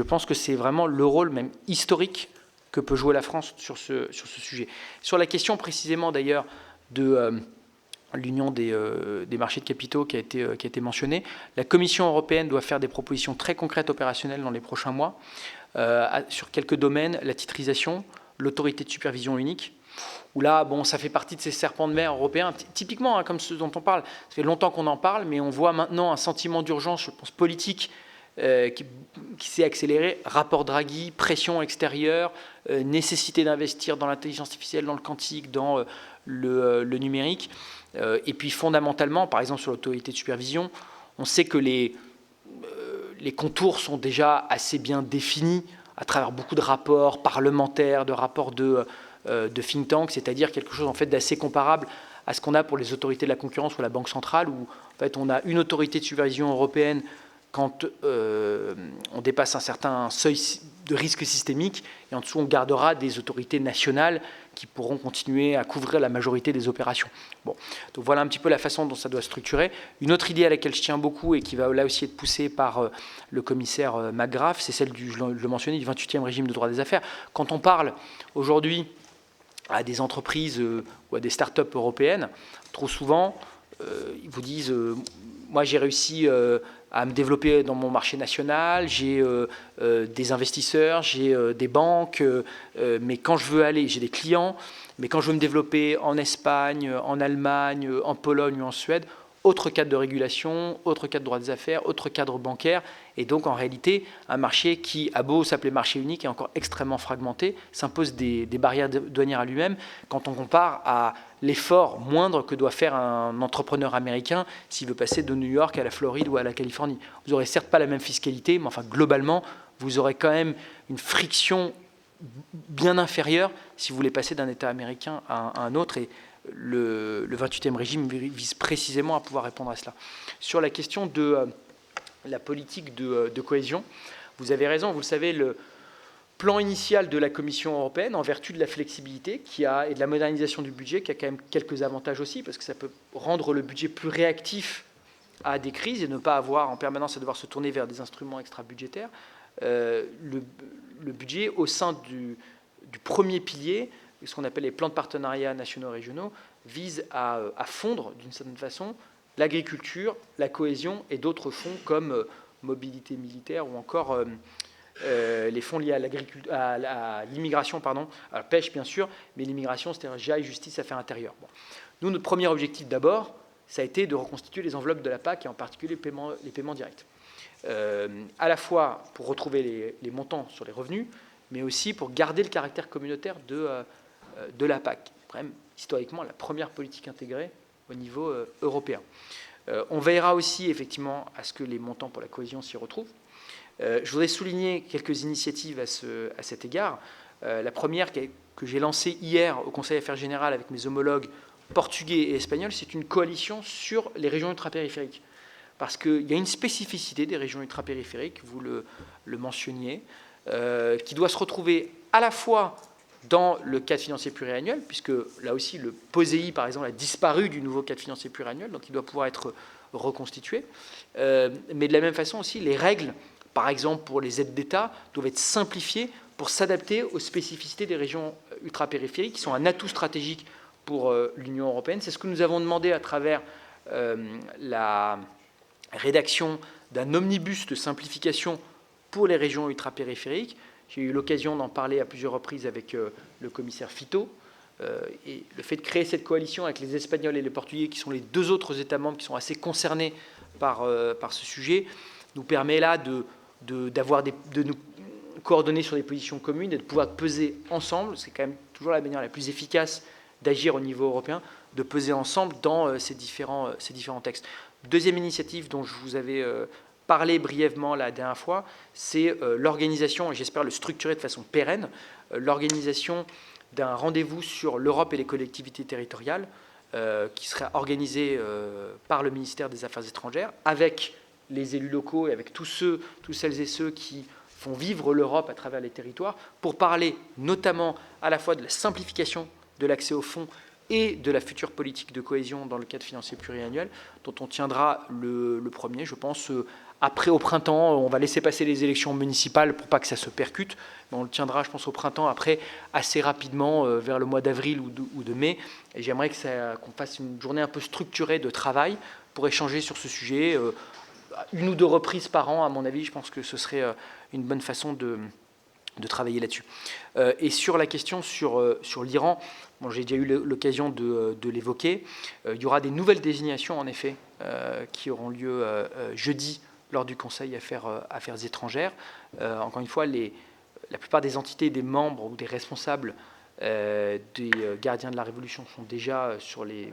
pense que c'est vraiment le rôle même historique que peut jouer la France sur ce sujet. Sur la question précisément d'ailleurs de l'union des marchés de capitaux qui a été mentionnée, la Commission européenne doit faire des propositions très concrètes opérationnelles dans les prochains mois sur quelques domaines, la titrisation, l'autorité de supervision unique, où là, bon, ça fait partie de ces serpents de mer européens, typiquement comme ceux dont on parle. Ça fait longtemps qu'on en parle, mais on voit maintenant un sentiment d'urgence, je pense, politique qui s'est accéléré. Rapport Draghi, pression extérieure, nécessité d'investir dans l'intelligence artificielle, dans le quantique, dans le numérique. Et puis fondamentalement, par exemple sur l'autorité de supervision, on sait que les contours sont déjà assez bien définis à travers beaucoup de rapports parlementaires, de rapports de think tank, c'est-à-dire quelque chose en fait d'assez comparable à ce qu'on a pour les autorités de la concurrence ou la Banque centrale, où en fait on a une autorité de supervision européenne quand on dépasse un certain seuil de risque systémique, et en dessous on gardera des autorités nationales qui pourront continuer à couvrir la majorité des opérations. Bon, donc voilà un petit peu la façon dont ça doit se structurer. Une autre idée à laquelle je tiens beaucoup et qui va là aussi être poussée par le commissaire McGrath, c'est celle je le mentionnais, du 28e régime de droit des affaires. Quand on parle aujourd'hui à des entreprises ou à des start-up européennes, trop souvent, ils vous disent moi j'ai réussi à me développer dans mon marché national, j'ai des investisseurs, j'ai des banques, mais quand je veux aller, j'ai des clients, mais quand je veux me développer en Espagne, en Allemagne, en Pologne ou en Suède, autre cadre de régulation, autre cadre de droit des affaires, autre cadre bancaire, et donc en réalité un marché qui a beau s'appeler marché unique est encore extrêmement fragmenté, s'impose des barrières douanières à lui-même quand on compare à l'effort moindre que doit faire un entrepreneur américain s'il veut passer de New York à la Floride ou à la Californie. Vous n'aurez certes pas la même fiscalité, mais enfin globalement vous aurez quand même une friction bien inférieure si vous voulez passer d'un État américain à un autre, et le 28e régime vise précisément à pouvoir répondre à cela. Sur la question de la politique de cohésion, vous avez raison, vous le savez, le plan initial de la Commission européenne, en vertu de la flexibilité et de la modernisation du budget, qui a quand même quelques avantages aussi, parce que ça peut rendre le budget plus réactif à des crises et ne pas avoir en permanence à devoir se tourner vers des instruments extra-budgétaires. Le budget, au sein du premier pilier, ce qu'on appelle les plans de partenariat nationaux et régionaux, vise à fondre d'une certaine façon l'agriculture, la cohésion et d'autres fonds comme mobilité militaire ou encore les fonds liés à l'immigration, à la pêche bien sûr, mais l'immigration, c'est-à-dire GI, justice, affaires intérieures. Bon. Nous, notre premier objectif d'abord, ça a été de reconstituer les enveloppes de la PAC et en particulier les paiements directs. À la fois pour retrouver les montants sur les revenus, mais aussi pour garder le caractère communautaire de la PAC, même historiquement la première politique intégrée au niveau européen. On veillera aussi effectivement à ce que les montants pour la cohésion s'y retrouvent. Je voudrais souligner quelques initiatives à cet égard. La première que j'ai lancée hier au Conseil Affaires Générales avec mes homologues portugais et espagnols, c'est une coalition sur les régions ultrapériphériques. Parce qu'il y a une spécificité des régions ultrapériphériques, vous le mentionniez, qui doit se retrouver à la fois dans le cadre financier pluriannuel, puisque là aussi le POSEI, par exemple, a disparu du nouveau cadre financier pluriannuel, donc il doit pouvoir être reconstitué. Mais de la même façon aussi, les règles, par exemple pour les aides d'État, doivent être simplifiées pour s'adapter aux spécificités des régions ultrapériphériques, qui sont un atout stratégique pour l'Union européenne. C'est ce que nous avons demandé à travers la rédaction d'un omnibus de simplification pour les régions ultrapériphériques. J'ai eu l'occasion d'en parler à plusieurs reprises avec le commissaire Fito. Et le fait de créer cette coalition avec les Espagnols et les Portugais, qui sont les deux autres États membres qui sont assez concernés par ce sujet, nous permet là de nous coordonner sur des positions communes et de pouvoir peser ensemble. C'est quand même toujours la manière la plus efficace d'agir au niveau européen, de peser ensemble dans ces différents textes. Deuxième initiative dont je vous avais parlé brièvement la dernière fois, c'est l'organisation, et j'espère le structurer de façon pérenne, l'organisation d'un rendez-vous sur l'Europe et les collectivités territoriales qui sera organisé par le ministère des Affaires étrangères avec les élus locaux et avec tous celles et ceux qui font vivre l'Europe à travers les territoires pour parler notamment à la fois de la simplification de l'accès aux fonds et de la future politique de cohésion dans le cadre financier pluriannuel, dont on tiendra le premier, je pense, après au printemps. On va laisser passer les élections municipales pour pas que ça se percute, mais on le tiendra, je pense, au printemps, après, assez rapidement, vers le mois d'avril ou de mai. Et j'aimerais qu'on fasse une journée un peu structurée de travail pour échanger sur ce sujet, une ou deux reprises par an, à mon avis. Je pense que ce serait une bonne façon de travailler là-dessus. Et sur la question sur l'Iran, bon, j'ai déjà eu l'occasion de l'évoquer. Il y aura des nouvelles désignations, en effet, qui auront lieu jeudi lors du Conseil Affaires étrangères. Encore une fois, la plupart des entités, des membres ou des responsables des gardiens de la Révolution sont déjà sur les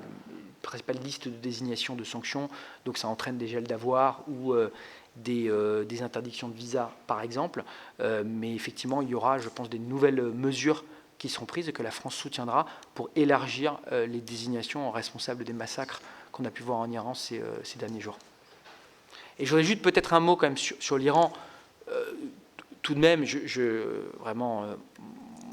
principales listes de désignation de sanctions. Donc ça entraîne des gels d'avoirs ou des interdictions de visa, par exemple. Mais effectivement, il y aura, je pense, des nouvelles mesures qui seront prises et que la France soutiendra pour élargir les désignations responsables des massacres qu'on a pu voir en Iran ces derniers jours. Et je voudrais juste peut-être un mot quand même sur l'Iran. Tout de même, vraiment,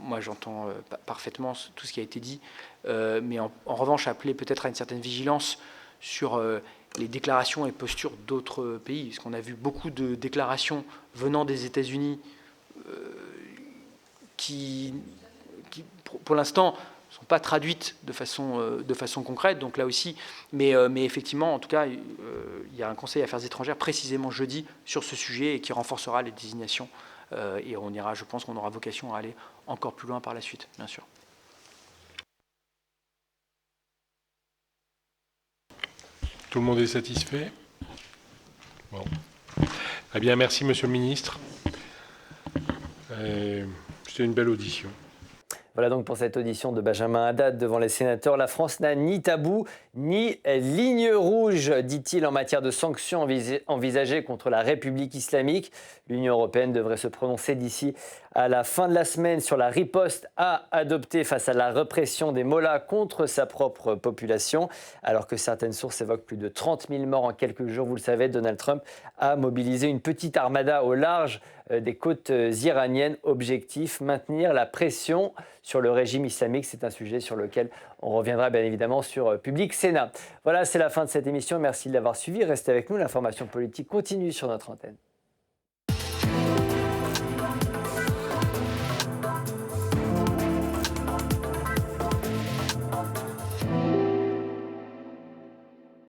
moi j'entends parfaitement tout ce qui a été dit, mais en revanche, appeler peut-être à une certaine vigilance sur les déclarations et postures d'autres pays, parce qu'on a vu beaucoup de déclarations venant des États-Unis qui, pour l'instant, ne sont pas traduites de façon concrète, donc là aussi, mais effectivement, en tout cas, il y a un Conseil Affaires étrangères précisément jeudi sur ce sujet et qui renforcera les désignations, et on ira, je pense qu'on aura vocation à aller encore plus loin par la suite, bien sûr. Tout le monde est satisfait? Bon. Très bien, merci Monsieur le Ministre. C'était une belle audition. Voilà donc pour cette audition de Benjamin Haddad devant les sénateurs. La France n'a ni tabou ni ligne rouge, dit-il, en matière de sanctions envisagées contre la République islamique. L'Union européenne devrait se prononcer d'ici à la fin de la semaine sur la riposte à adopter face à la répression des mollahs contre sa propre population. Alors que certaines sources évoquent plus de 30 000 morts en quelques jours, vous le savez, Donald Trump a mobilisé une petite armada au large des côtes iraniennes. Objectif, maintenir la pression sur le régime islamique. C'est un sujet sur lequel on reviendra bien évidemment sur Public Sénat. Voilà, c'est la fin de cette émission. Merci de l'avoir suivi. Restez avec nous. L'information politique continue sur notre antenne.